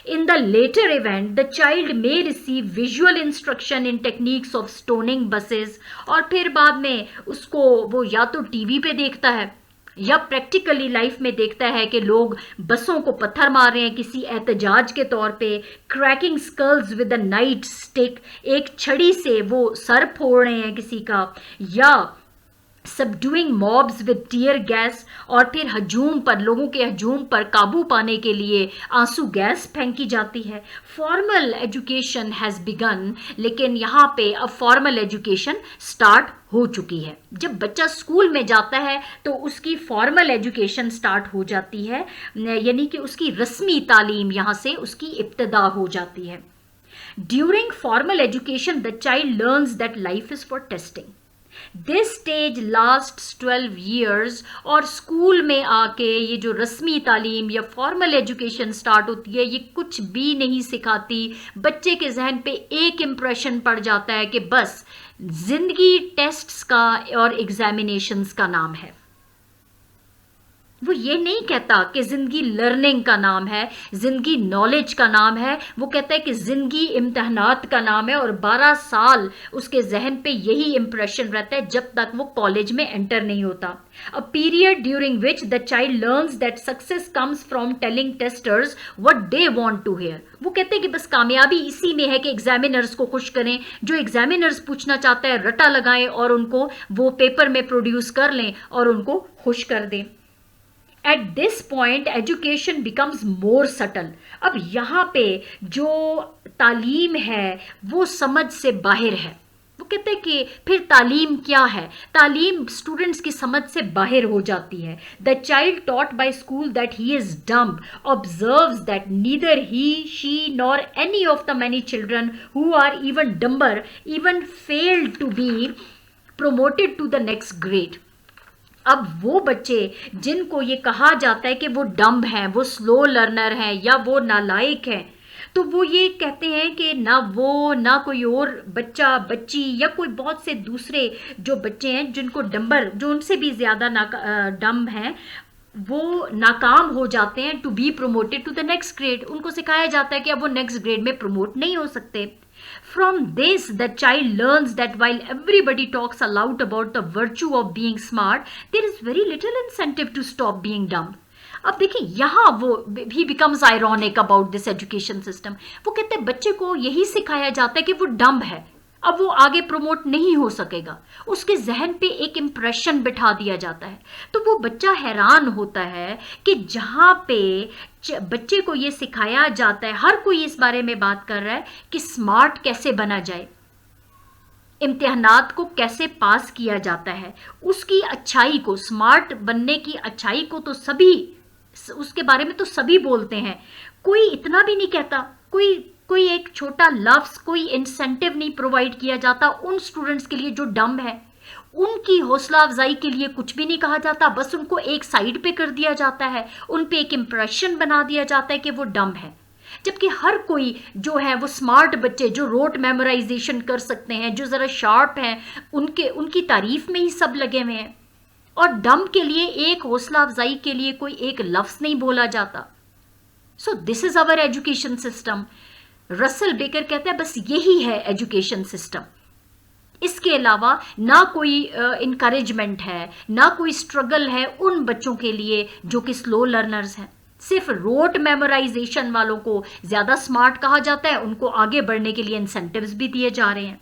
In the later event, the child may receive visual instruction in techniques of stoning buses, और फिर बाद में उसको वो या तो टीवी पे देखता है या प्रैक्टिकली लाइफ में देखता है कि लोग बसों को पत्थर मार रहे हैं किसी एहतजाज के तौर पे, cracking skulls with a night stick, एक छड़ी से वो सर फोड़ रहे हैं किसी का, या सबडूइंग मॉब्स विद टीयर गैस, और फिर लोगों के हजूम पर काबू पाने के लिए आंसू गैस फेंकी जाती है। फॉर्मल एजुकेशन हैज़ बिगन, लेकिन यहाँ पे अब फॉर्मल एजुकेशन स्टार्ट हो चुकी है। जब बच्चा स्कूल में जाता है तो उसकी फॉर्मल एजुकेशन स्टार्ट हो जाती है, यानी कि उसकी रस्मी तालीम यहाँ से उसकी इब्तिदा हो जाती है। During formal education the child learns that life is for testing. This stage lasts 12 years, और स्कूल में आके ये जो रस्मी तालीम या फॉर्मल एजुकेशन स्टार्ट होती है, ये कुछ भी नहीं सिखाती। बच्चे के जहन पे एक इम्प्रेशन पड़ जाता है कि बस जिंदगी टेस्ट्स का और एग्जामिनेशंस का नाम है। वो ये नहीं कहता कि ज़िंदगी लर्निंग का नाम है, ज़िंदगी नॉलेज का नाम है। वो कहता है कि ज़िंदगी इम्तहानात का नाम है, और 12 साल उसके जहन पे यही इम्प्रेशन रहता है जब तक वो कॉलेज में एंटर नहीं होता। A period during which the child learns that success comes from telling testers what they want to hear. वो कहते हैं कि बस कामयाबी इसी में है कि एग्जामिनर्स को खुश करें, जो एग्जामिनर्स पूछना चाहता है रटा लगाएं और उनको वो पेपर में प्रोड्यूस कर लें और उनको खुश कर दें। At this point education becomes more subtle. अब यहाँ पे जो तालीम है वो समझ से बाहर है। वो कहते हैं कि फिर तालीम क्या है? तालीम स्टूडेंट्स की समझ से बाहर हो जाती है। The child taught by school that he is dumb observes that neither he, she nor any of the many children who are even dumber even failed to be promoted to the next grade। अब वो बच्चे जिनको ये कहा जाता है कि वो डम्ब हैं, वो स्लो लर्नर हैं या वो नालायक हैं, तो वो ये कहते हैं कि ना वो ना कोई और बच्चा बच्ची या कोई बहुत से दूसरे जो बच्चे हैं जिनको डम्बर, जो उनसे भी ज़्यादा डम्ब हैं, वो नाकाम हो जाते हैं to be promoted to the next grade. उनको सिखाया जाता है कि अब वो नेक्स्ट ग्रेड में प्रमोट नहीं हो सकते। From this, the child learns that while everybody talks aloud about the virtue of being smart, there is very little incentive to stop being dumb। अब देखिए यहाँ वो भी becomes ironic about this education system। वो कहते हैं बच्चे को यही सिखाया जाता है कि वो डम्ब है, अब वो आगे प्रमोट नहीं हो सकेगा, उसके जहन पे एक इम्प्रेशन बिठा दिया जाता है। तो वो बच्चा हैरान होता है कि जहाँ पे बच्चे को ये सिखाया जाता है, हर कोई इस बारे में बात कर रहा है कि स्मार्ट कैसे बना जाए, इम्तिहानात को कैसे पास किया जाता है, उसकी अच्छाई को, स्मार्ट बनने की अच्छाई को तो सभी, उसके बारे में तो सभी बोलते हैं, कोई इतना भी नहीं कहता, कोई एक छोटा लफ्ज, कोई इंसेंटिव नहीं प्रोवाइड किया जाता उन स्टूडेंट्स के लिए जो डम्ब है। उनकी हौसला अफजाई के लिए कुछ भी नहीं कहा जाता, बस उनको एक साइड पे कर दिया जाता है, उन पे एक इम्प्रेशन बना दिया जाता है कि वो डम्ब है। जबकि हर कोई जो है वो स्मार्ट बच्चे जो रोट मेमोराइजेशन कर सकते हैं, जो ज़रा शार्प हैं, उनकी तारीफ में ही सब लगे हुए हैं, और डम्ब के लिए एक हौसला अफजाई के लिए कोई एक लफ्ज़ नहीं बोला जाता। So this is our education system. Russell Baker कहता है बस यही है एजुकेशन सिस्टम, इसके अलावा ना कोई इनकरेजमेंट है, ना कोई स्ट्रगल है उन बच्चों के लिए जो कि स्लो लर्नर्स हैं। सिर्फ रोट मेमोराइजेशन वालों को ज़्यादा स्मार्ट कहा जाता है, उनको आगे बढ़ने के लिए इंसेंटिव्स भी दिए जा रहे हैं।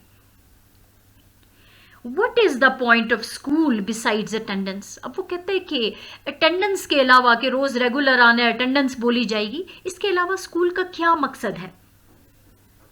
What is the point of school besides attendance? अब वो कहते हैं कि अटेंडेंस के अलावा, कि रोज़ रेगुलर आना है, अटेंडेंस बोली जाएगी, इसके अलावा स्कूल का क्या मकसद है?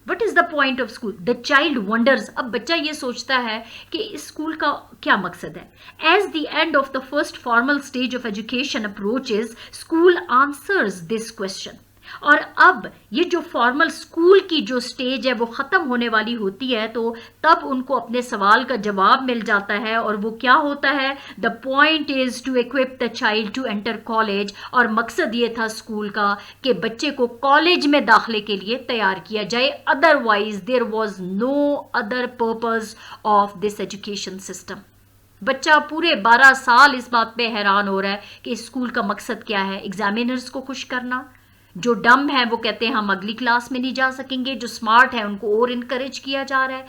What is the point of school? The child wonders। अब बच्चा ये सोचता है कि इस स्कूल का क्या मकसद है। As the end of the first formal stage of education approaches, school answers this question। और अब ये जो फॉर्मल स्कूल की जो स्टेज है वो ख़त्म होने वाली होती है, तो तब उनको अपने सवाल का जवाब मिल जाता है, और वो क्या होता है? The point is to equip the child to enter college. और मकसद ये था स्कूल का कि बच्चे को कॉलेज में दाखिले के लिए तैयार किया जाए, otherwise there was no other purpose of this education system. बच्चा पूरे 12 साल इस बात पे हैरान हो रहा है कि इस स्कूल का मकसद क्या है? एग्जामिनर्स को खुश करना। जो डम्ब है वो कहते हैं हम अगली क्लास में नहीं जा सकेंगे, जो स्मार्ट है उनको और इनकरेज किया जा रहा है।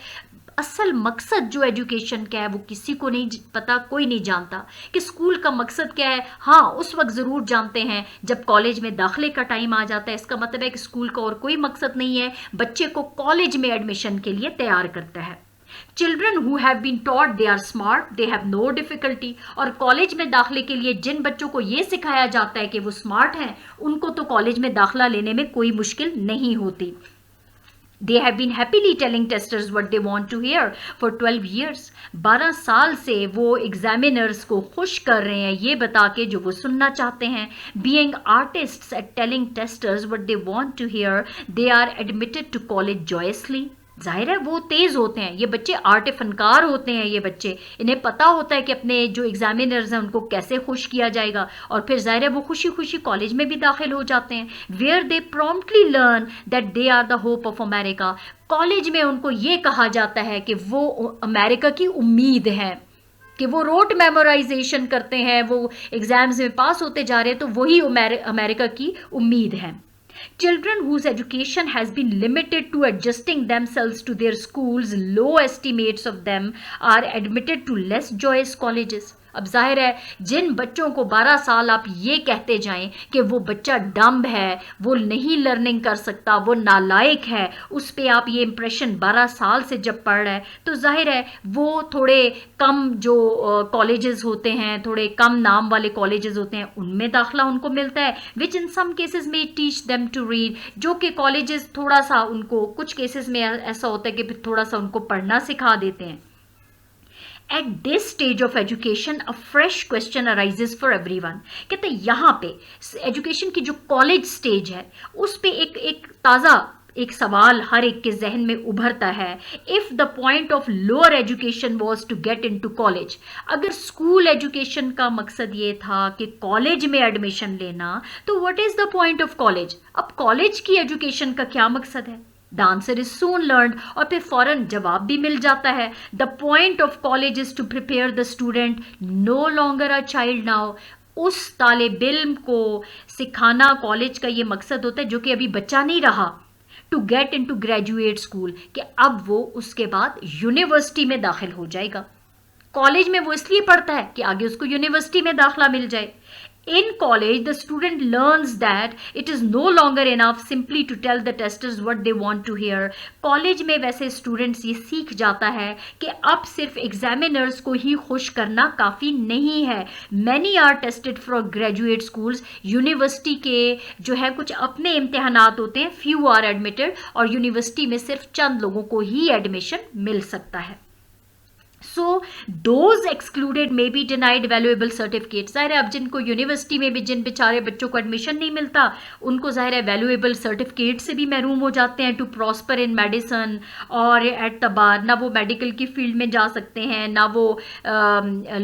असल मकसद जो एजुकेशन का है वो किसी को नहीं पता, कोई नहीं जानता कि स्कूल का मकसद क्या है। हाँ, उस वक्त ज़रूर जानते हैं जब कॉलेज में दाखिले का टाइम आ जाता है। इसका मतलब है कि स्कूल का और कोई मकसद नहीं है, बच्चे को कॉलेज में एडमिशन के लिए तैयार करता है। Children who have been taught they are smart, they have no difficulty। और कॉलेज में दाखिले के लिए जिन बच्चों को ये सिखाया जाता है कि वो स्मार्ट हैं, उनको तो कॉलेज में दाखिला लेने में कोई मुश्किल नहीं होती। They have been happily telling testers what they want to hear for 12 years। 12 साल से वो एग्जामिनर्स को खुश कर रहे हैं ये बता के जो वो सुनना चाहते हैं। Being artists at telling testers what they want to hear, they are admitted to college joyously। जाहिर है वो तेज़ होते हैं, ये बच्चे आर्ट फनकार होते हैं, ये बच्चे, इन्हें पता होता है कि अपने जो एग्जामिनर्स हैं उनको कैसे खुश किया जाएगा, और फिर जाहिर है वो खुशी खुशी कॉलेज में भी दाखिल हो जाते हैं। Where they promptly learn that they are the hope of America. College में उनको ये कहा जाता है कि वो अमेरिका की उम्मीद है। कि वो रोट मेमोराइजेशन करते हैं, वो एग्जाम्स में पास होते जा रहे हैं, तो वही अमेरिका की उम्मीद है. Children whose education has been limited to adjusting themselves to their school's low estimates of them are admitted to less joyous colleges. अब जाहिर है जिन बच्चों को 12 साल आप ये कहते जाएं कि वो बच्चा डम्ब है, वो नहीं लर्निंग कर सकता, वो नालायक है, उस पे आप ये इंप्रेशन 12 साल से जब पढ़ रहे हैं, तो जाहिर है वो थोड़े कम जो कॉलेजेस होते हैं, थोड़े कम नाम वाले कॉलेजेस होते हैं, उनमें दाखला उनको मिलता है, विच इन सम केसेस में टीच देम टू रीड, जो कि कॉलेजेस थोड़ा सा उनको, कुछ केसेस में ऐसा होता है कि फिर थोड़ा सा उनको पढ़ना सिखा देते हैं. At this stage of education, a fresh question arises for everyone. कहते हैं यहाँ पे एजुकेशन की जो कॉलेज स्टेज है उस पे एक ताज़ा एक सवाल हर एक के जहन में उभरता है. If the point of lower education was to get in to college, अगर स्कूल एजुकेशन का मकसद ये था कि कॉलेज में एडमिशन लेना, तो what is the point of college? अब कॉलेज की एजुकेशन का क्या मकसद है? The answer is soon learned, और फिर फौरन जवाब भी मिल जाता है. The point of college is to prepare the student no longer a child now. उस तालिब इल्म को सिखाना कॉलेज का ये मकसद होता है जो कि अभी बच्चा नहीं रहा, to get in to graduate school, कि अब वो उसके बाद यूनिवर्सिटी में दाखिल हो जाएगा. कॉलेज में वो इसलिए पढ़ता है कि आगे उसको यूनिवर्सिटी में दाखिला मिल जाए. In college, the student learns that it is no longer enough simply to tell the testers what they want to hear. College में वैसे स्टूडेंट्स ये सीख जाता है कि अब सिर्फ एग्जामिनर्स को ही खुश करना काफ़ी नहीं है. Many are tested for graduate schools. University के जो है कुछ अपने इम्तिहानात होते हैं, few are admitted, और यूनिवर्सिटी में सिर्फ चंद लोगों को ही एडमिशन मिल सकता है. So those excluded may be denied valuable certificate. ज़ाहिर है अब जिनको यूनिवर्सिटी में भी जिन बेचारे बच्चों को एडमिशन नहीं मिलता, उनको ज़ाहिर है वैल्यूएबल सर्टिफिकेट से भी महरूम हो जाते हैं टू प्रॉस्पर इन मेडिसन और एट द बार. ना वो मेडिकल की फील्ड में जा सकते हैं, ना वो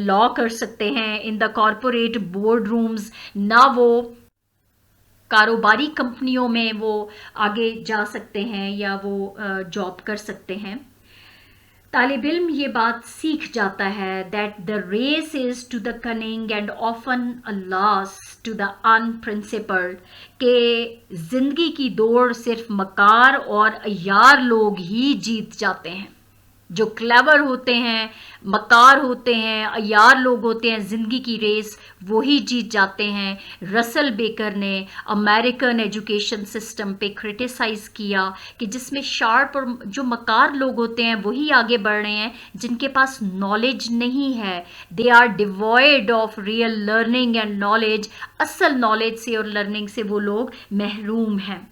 लॉ कर सकते हैं in the corporate board rooms, ना वो कारोबारी कंपनियों में वो आगे जा सकते हैं या वो जॉब कर सकते हैं. तालिब इल्म ये बात सीख जाता है that the race is to the cunning and often a loss to the unprincipled, के जिंदगी की दौड़ सिर्फ मकार और अय्यार लोग ही जीत जाते हैं. जो क्लेवर होते हैं, मकार होते हैं, अय्यार लोग होते हैं, ज़िंदगी की रेस वही जीत जाते हैं. रसल बेकर ने अमेरिकन एजुकेशन सिस्टम पे क्रिटिसाइज़ किया कि जिसमें शार्प और जो मकार लोग होते हैं वही आगे बढ़ रहे हैं, जिनके पास नॉलेज नहीं है. They are devoid of real learning and knowledge. असल नॉलेज से और लर्निंग से वो लोग महरूम हैं.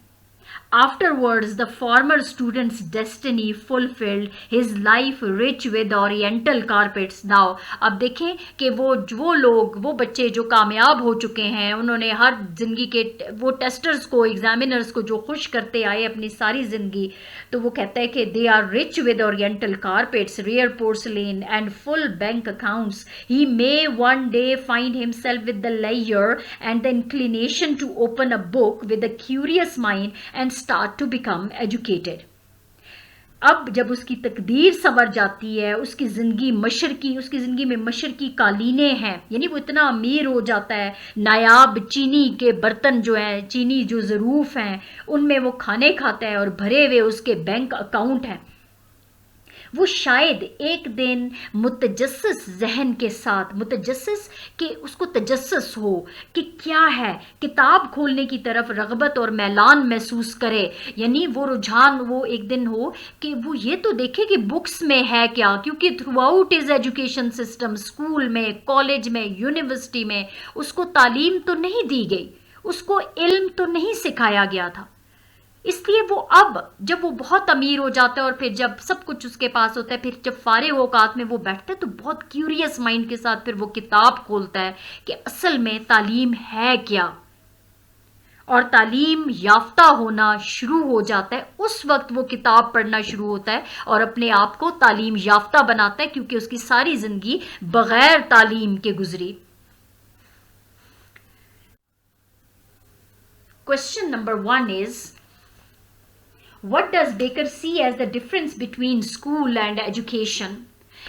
Afterwards, the former student's destiny fulfilled, his life rich with oriental carpets. Now, अब देखें कि वो लोग, वो बच्चे जो कामयाब हो चुके हैं, उन्होंने हर जिंदगी के वो टेस्टर्स को, एग्जामिनर्स को जो खुश करते आए अपनी सारी जिंदगी, तो वो कहता है कि they are rich with oriental carpets, rare porcelain and full bank accounts. He may one day find himself with the leisure and the inclination to open a book with a curious mind and start to become educated. अब जब उसकी तकदीर संवर जाती है, उसकी ज़िंदगी में मशर की कालीनें हैं, यानी वो इतना अमीर हो जाता है, नायाब चीनी के बर्तन जो हैं, चीनी जो ज़रूफ हैं, उनमें वो खाने खाता है और भरे हुए उसके बैंक अकाउंट हैं. वो शायद एक दिन मुतजस्सिस जहन के साथ, मुतजस्सिस कि उसको तजस्सुस हो कि क्या है, किताब खोलने की तरफ रग़बत और मैलान महसूस करे, यानी वो रुझान वो एक दिन हो कि वो ये तो देखे कि बुक्स में है क्या, क्योंकि through out is education system, school में, कॉलेज में, यूनिवर्सिटी में उसको तालीम तो नहीं दी गई, उसको इल्म तो नहीं सिखाया गया था. इसलिए वो अब जब वो बहुत अमीर हो जाता है और फिर जब सब कुछ उसके पास होता है, फिर जब फारिग औकात में वो बैठता है तो बहुत क्यूरियस माइंड के साथ फिर वो किताब खोलता है कि असल में तालीम है क्या, और तालीम याफ्ता होना शुरू हो जाता है. उस वक्त वो किताब पढ़ना शुरू होता है और अपने आप को तालीम याफ्ता बनाता है, क्योंकि उसकी सारी जिंदगी बगैर तालीम के गुजरी. Question number 1 is, what does Baker see as the difference between school and education?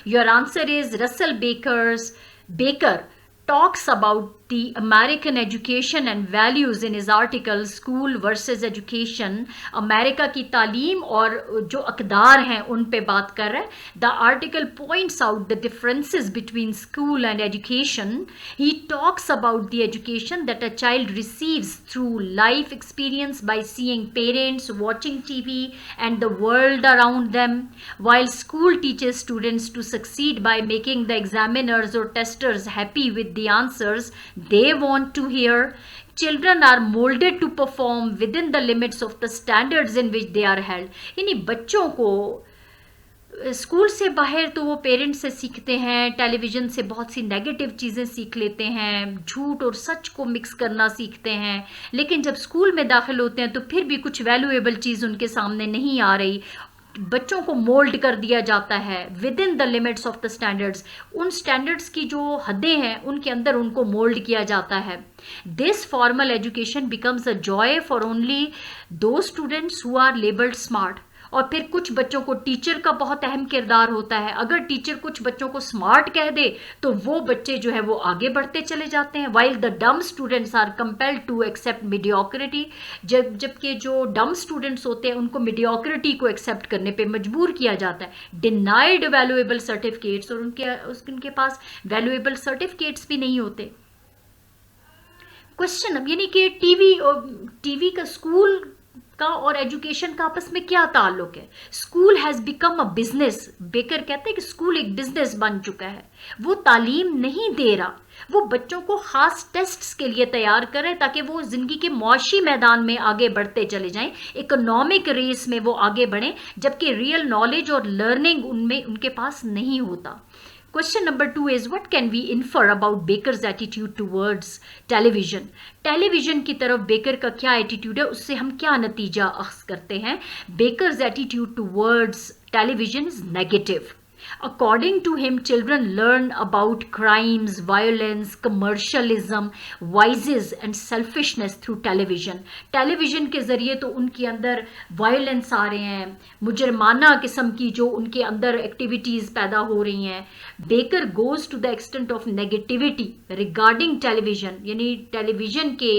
Your answer is Russell Baker talks about the American education and values in his article School versus Education. America की तालीम और जो अकदार हैं उन पे बात कर रहा है. The article points out the differences between school and education. He talks about the education that a child receives through life experience by seeing parents, watching TV and the world around them, while school teaches students to succeed by making the examiners or testers happy with the answers they want to hear. Children are molded to perform within the limits of the standards in which they are held. यानी बच्चों को school से बाहर तो वो parents से सीखते हैं, टेलीविज़न से बहुत सी नेगेटिव चीज़ें सीख लेते हैं, झूठ और सच को मिक्स करना सीखते हैं, लेकिन जब स्कूल में दाखिल होते हैं तो फिर भी कुछ वैल्यूएबल चीज़ उनके सामने नहीं आ रही. बच्चों को मोल्ड कर दिया जाता है with in the limits of the standards. उन स्टैंडर्ड्स की जो हदें हैं उनके अंदर उनको मोल्ड किया जाता है. This formal education becomes a joy for only those students who are labelled smart. और फिर कुछ बच्चों को टीचर का बहुत अहम किरदार होता है. अगर टीचर कुछ बच्चों को स्मार्ट कह दे तो वो बच्चे जो है वो आगे बढ़ते चले जाते हैं. While the dumb students are compelled to accept mediocrity. जबकि जो डम स्टूडेंट्स होते हैं उनको मीडियोक्रिटी को एक्सेप्ट करने पे मजबूर किया जाता है. डिनाइड वैल्यूएबल सर्टिफिकेट्स, और उनके पास वैल्यूएबल सर्टिफिकेट्स भी नहीं होते. क्वेश्चन अब यानी कि टीवी का स्कूल का और एजुकेशन का आपस में क्या ताल्लुक है. School has become a business. Baker कहते हैं कि स्कूल एक बिजनेस बन चुका है. वो तालीम नहीं दे रहा, वो बच्चों को खास टेस्ट्स के लिए तैयार कर रहे हैं ताकि वो जिंदगी के मुआशी मैदान में आगे बढ़ते चले जाएं, इकोनॉमिक रेस में वो आगे बढ़ें, जबकि रियल नॉलेज और लर्निंग उनमें उनके पास नहीं होता. Question number 2 is what can we infer about Baker's attitude towards television? Television की तरफ बेकर का क्या एटीट्यूड है, उससे हम क्या नतीजा अख्ज़ करते हैं. Baker's attitude towards television is negative. According to him, children learn about crimes, violence, commercialism, vices and selfishness through television. Television के ज़रिए तो उनके अंदर वायलेंस आ रहे हैं, मुजरमाना किस्म की जो उनके अंदर एक्टिविटीज़ पैदा हो रही हैं. Baker goes to the extent of negativity regarding television, यानी टेलीविज़न के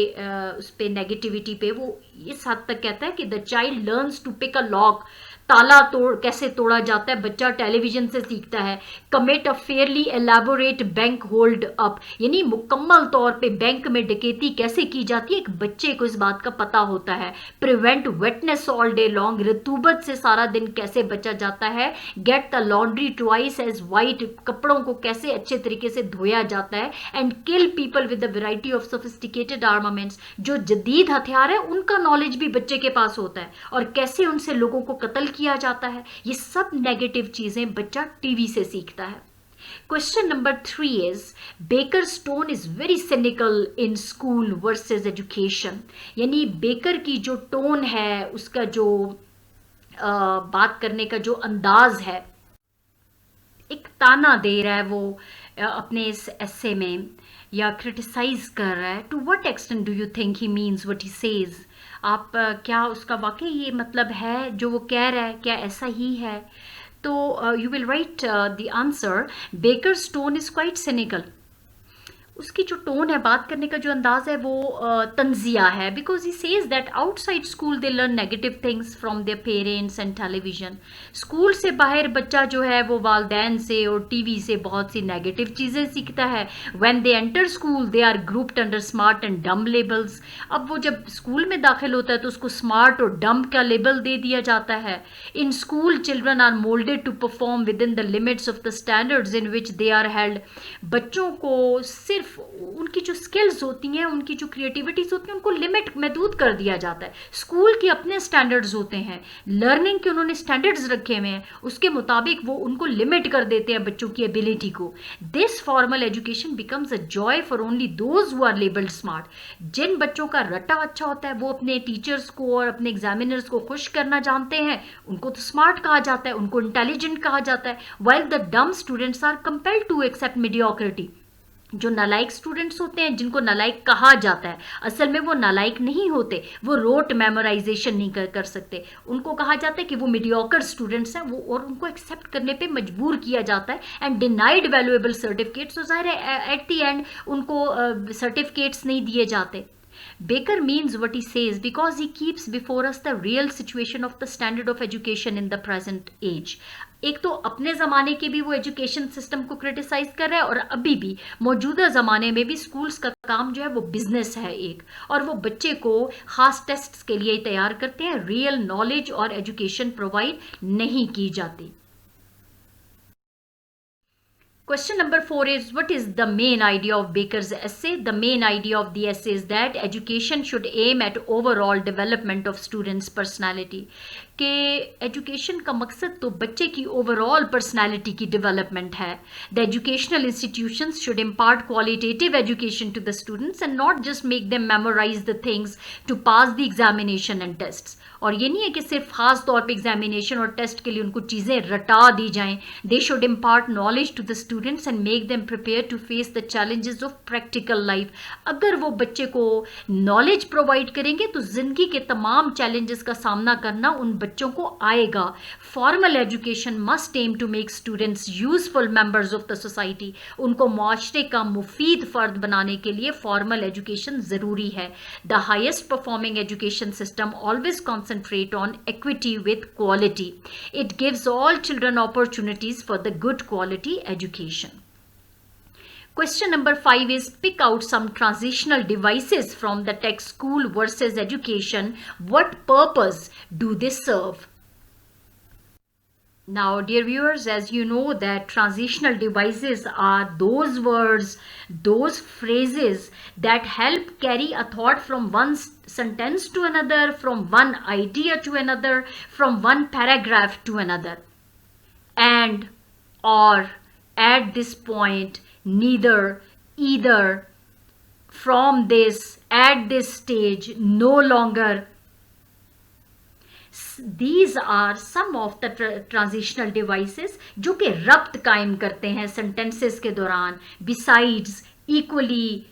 उस पर नेगेटिविटी पे वो इस हद तक कहता है कि the child learns to pick a lock. ताला कैसे तोड़ा जाता है बच्चा टेलीविजन से सीखता है. Commit a fairly elaborate bank hold up, यानी मुकम्मल तौर पे बैंक में डकैती कैसे की जाती है एक बच्चे को इस बात का पता होता है. Prevent wetness all day long, रतूबत से सारा दिन कैसे बचा जाता है. Get the laundry twice as white, कपड़ों को कैसे अच्छे तरीके से धोया जाता है. And kill people with the variety of sophisticated armaments, जो जदीद हथियार है उनका नॉलेज भी बच्चे के पास होता है और कैसे उनसे लोगों को कत्ल किया जाता है. ये सब नेगेटिव चीजें बच्चा टीवी से सीखता है. Question number 3 is Baker's tone is very cynical in school versus education. यानी बेकर की जो टोन है, उसका जो बात करने का जो अंदाज है, एक ताना दे रहा है वो अपने इस एसे में, या क्रिटिसाइज कर रहा है. To what extent do you think he means what he says. आप क्या उसका वाकई ये मतलब है जो वो कह रहा है, क्या ऐसा ही है. तो you will write the answer. Baker's tone is quite cynical. उसकी जो टोन है, बात करने का जो अंदाज है, वो तंजिया है. Because he says that outside school they learn negative things from their parents and television. School से बाहर बच्चा जो है वो वालदैन से और टीवी से बहुत सी नेगेटिव चीज़ें सीखता है. When they enter school they are grouped under smart and dumb labels. अब वो जब स्कूल में दाखिल होता है तो उसको स्मार्ट और डम का लेबल दे दिया जाता है. In school children are moulded to perform within the limits of the standards in which they are held. बच्चों को सिर्फ उनकी जो स्किल्स होती हैं, उनकी जो क्रिएटिविटीज होती हैं, उनको लिमिट महदूद कर दिया जाता है. स्कूल के अपने स्टैंडर्ड्स होते हैं, लर्निंग के उन्होंने स्टैंडर्ड्स रखे हुए हैं, उसके मुताबिक वो उनको लिमिट कर देते हैं बच्चों की एबिलिटी को. This formal education becomes a joy for only those who are labelled smart. जिन बच्चों का रट्टा अच्छा होता है, वो अपने टीचर्स को और अपने एग्जामिनर्स को खुश करना जानते हैं, उनको तो स्मार्ट कहा जाता है, उनको इंटेलिजेंट कहा जाता है. While the dumb students are compelled to accept mediocrity. जो नालायक स्टूडेंट्स होते हैं, जिनको नालायक कहा जाता है, असल में वो नालायक नहीं होते, वो रोट मेमोराइजेशन नहीं कर सकते, उनको कहा जाता है कि वो मीडियोकर स्टूडेंट्स हैं, वो और उनको एक्सेप्ट करने पे मजबूर किया जाता है एंड डिनाइड वैल्यूएबल सर्टिफिकेट्स। तो जाहिर है एट द एंड उनको सर्टिफिकेट्स नहीं दिए जाते। Baker means what he says because he keeps before us the real situation of the standard of education in the present age. एक तो अपने ज़माने के भी वो एजुकेशन सिस्टम को क्रिटिसाइज कर रहा है और अभी भी मौजूदा ज़माने में भी स्कूल्स का काम जो है वो बिजनेस है एक, और वो बच्चे को खास टेस्ट्स के लिए तैयार करते हैं, रियल नॉलेज और एजुकेशन प्रोवाइड नहीं की जाती। Question number 4 is, what is the main idea of Baker's essay? The main idea of the essay is that education should aim at overall development of students' personality. कि education का मकसद तो बच्चे की overall personality की development है। The educational institutions should impart qualitative education to the students and not just make them memorise the things to pass the examination and tests. और ये नहीं है कि सिर्फ खास तौर पे एग्जामिनेशन और टेस्ट के लिए उनको चीज़ें रटा दी जाएं। They should impart knowledge to the students and make them prepare to face the challenges of practical life. अगर वो बच्चे को नॉलेज प्रोवाइड करेंगे तो ज़िंदगी के तमाम चैलेंजेस का सामना करना उन बच्चों को आएगा। Formal education must aim to make students useful members of the society. उनको माशरे का मुफीद फ़र्द बनाने के लिए फॉर्मल एजुकेशन ज़रूरी है। The highest performing education system always concentrate on equity with quality. It gives all children opportunities for the good quality education. Question number 5 is, pick out some transitional devices from the text school versus education. What purpose do they serve? Now, dear viewers, as you know that transitional devices are those words, those phrases that help carry a thought from one sentence to another, from one idea to another, from one paragraph to another. And, or, at this point, neither, either, from this, at this stage, no longer. These are some of the transitional devices जो कि रब्त कायम करते हैं sentences के दौरान। Besides, equally,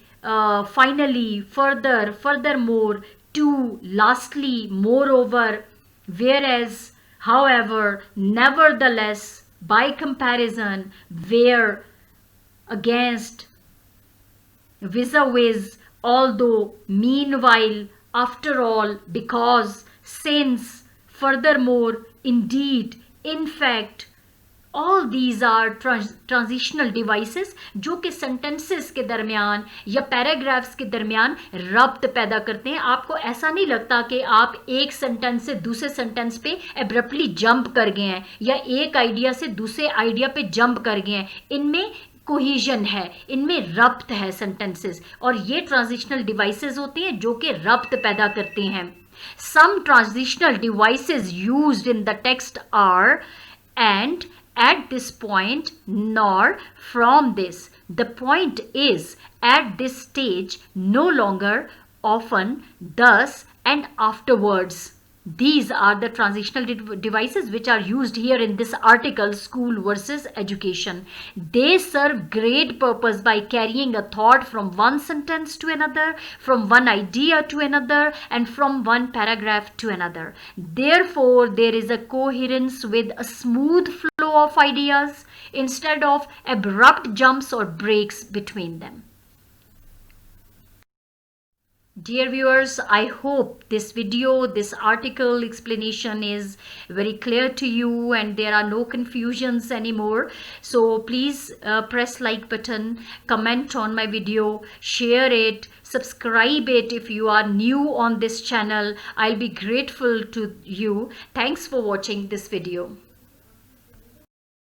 finally, further, furthermore, to, lastly, moreover, whereas, however, nevertheless, by comparison, where, against, vis-a-vis, although, meanwhile, after all, because, since, furthermore, indeed, in fact, all these are transitional devices जो कि sentences के दरमियान या paragraphs के दरमियान रब्त पैदा करते हैं। आपको ऐसा नहीं लगता कि आप एक sentence से दूसरे sentence पे abruptly jump कर गए हैं या एक idea से दूसरे idea पे jump कर गए हैं। इनमें कोहिजन है, इनमें रब्त है sentences, और ये transitional devices होते हैं जो कि रब्त पैदा करते हैं। Some transitional devices used in the text are and, at this point, nor, from this. The point is, at this stage, no longer, often, thus, and afterwards. These are the transitional devices which are used here in this article, School versus Education. They serve great purpose by carrying a thought from one sentence to another, from one idea to another, and from one paragraph to another. Therefore, there is a coherence with a smooth flow of ideas instead of abrupt jumps or breaks between them. Dear viewers, I hope this video, this article explanation is very clear to you and there are no confusions anymore. So please press like button, comment on my video, share it, subscribe it if you are new on this channel. I'll be grateful to you. Thanks for watching this video.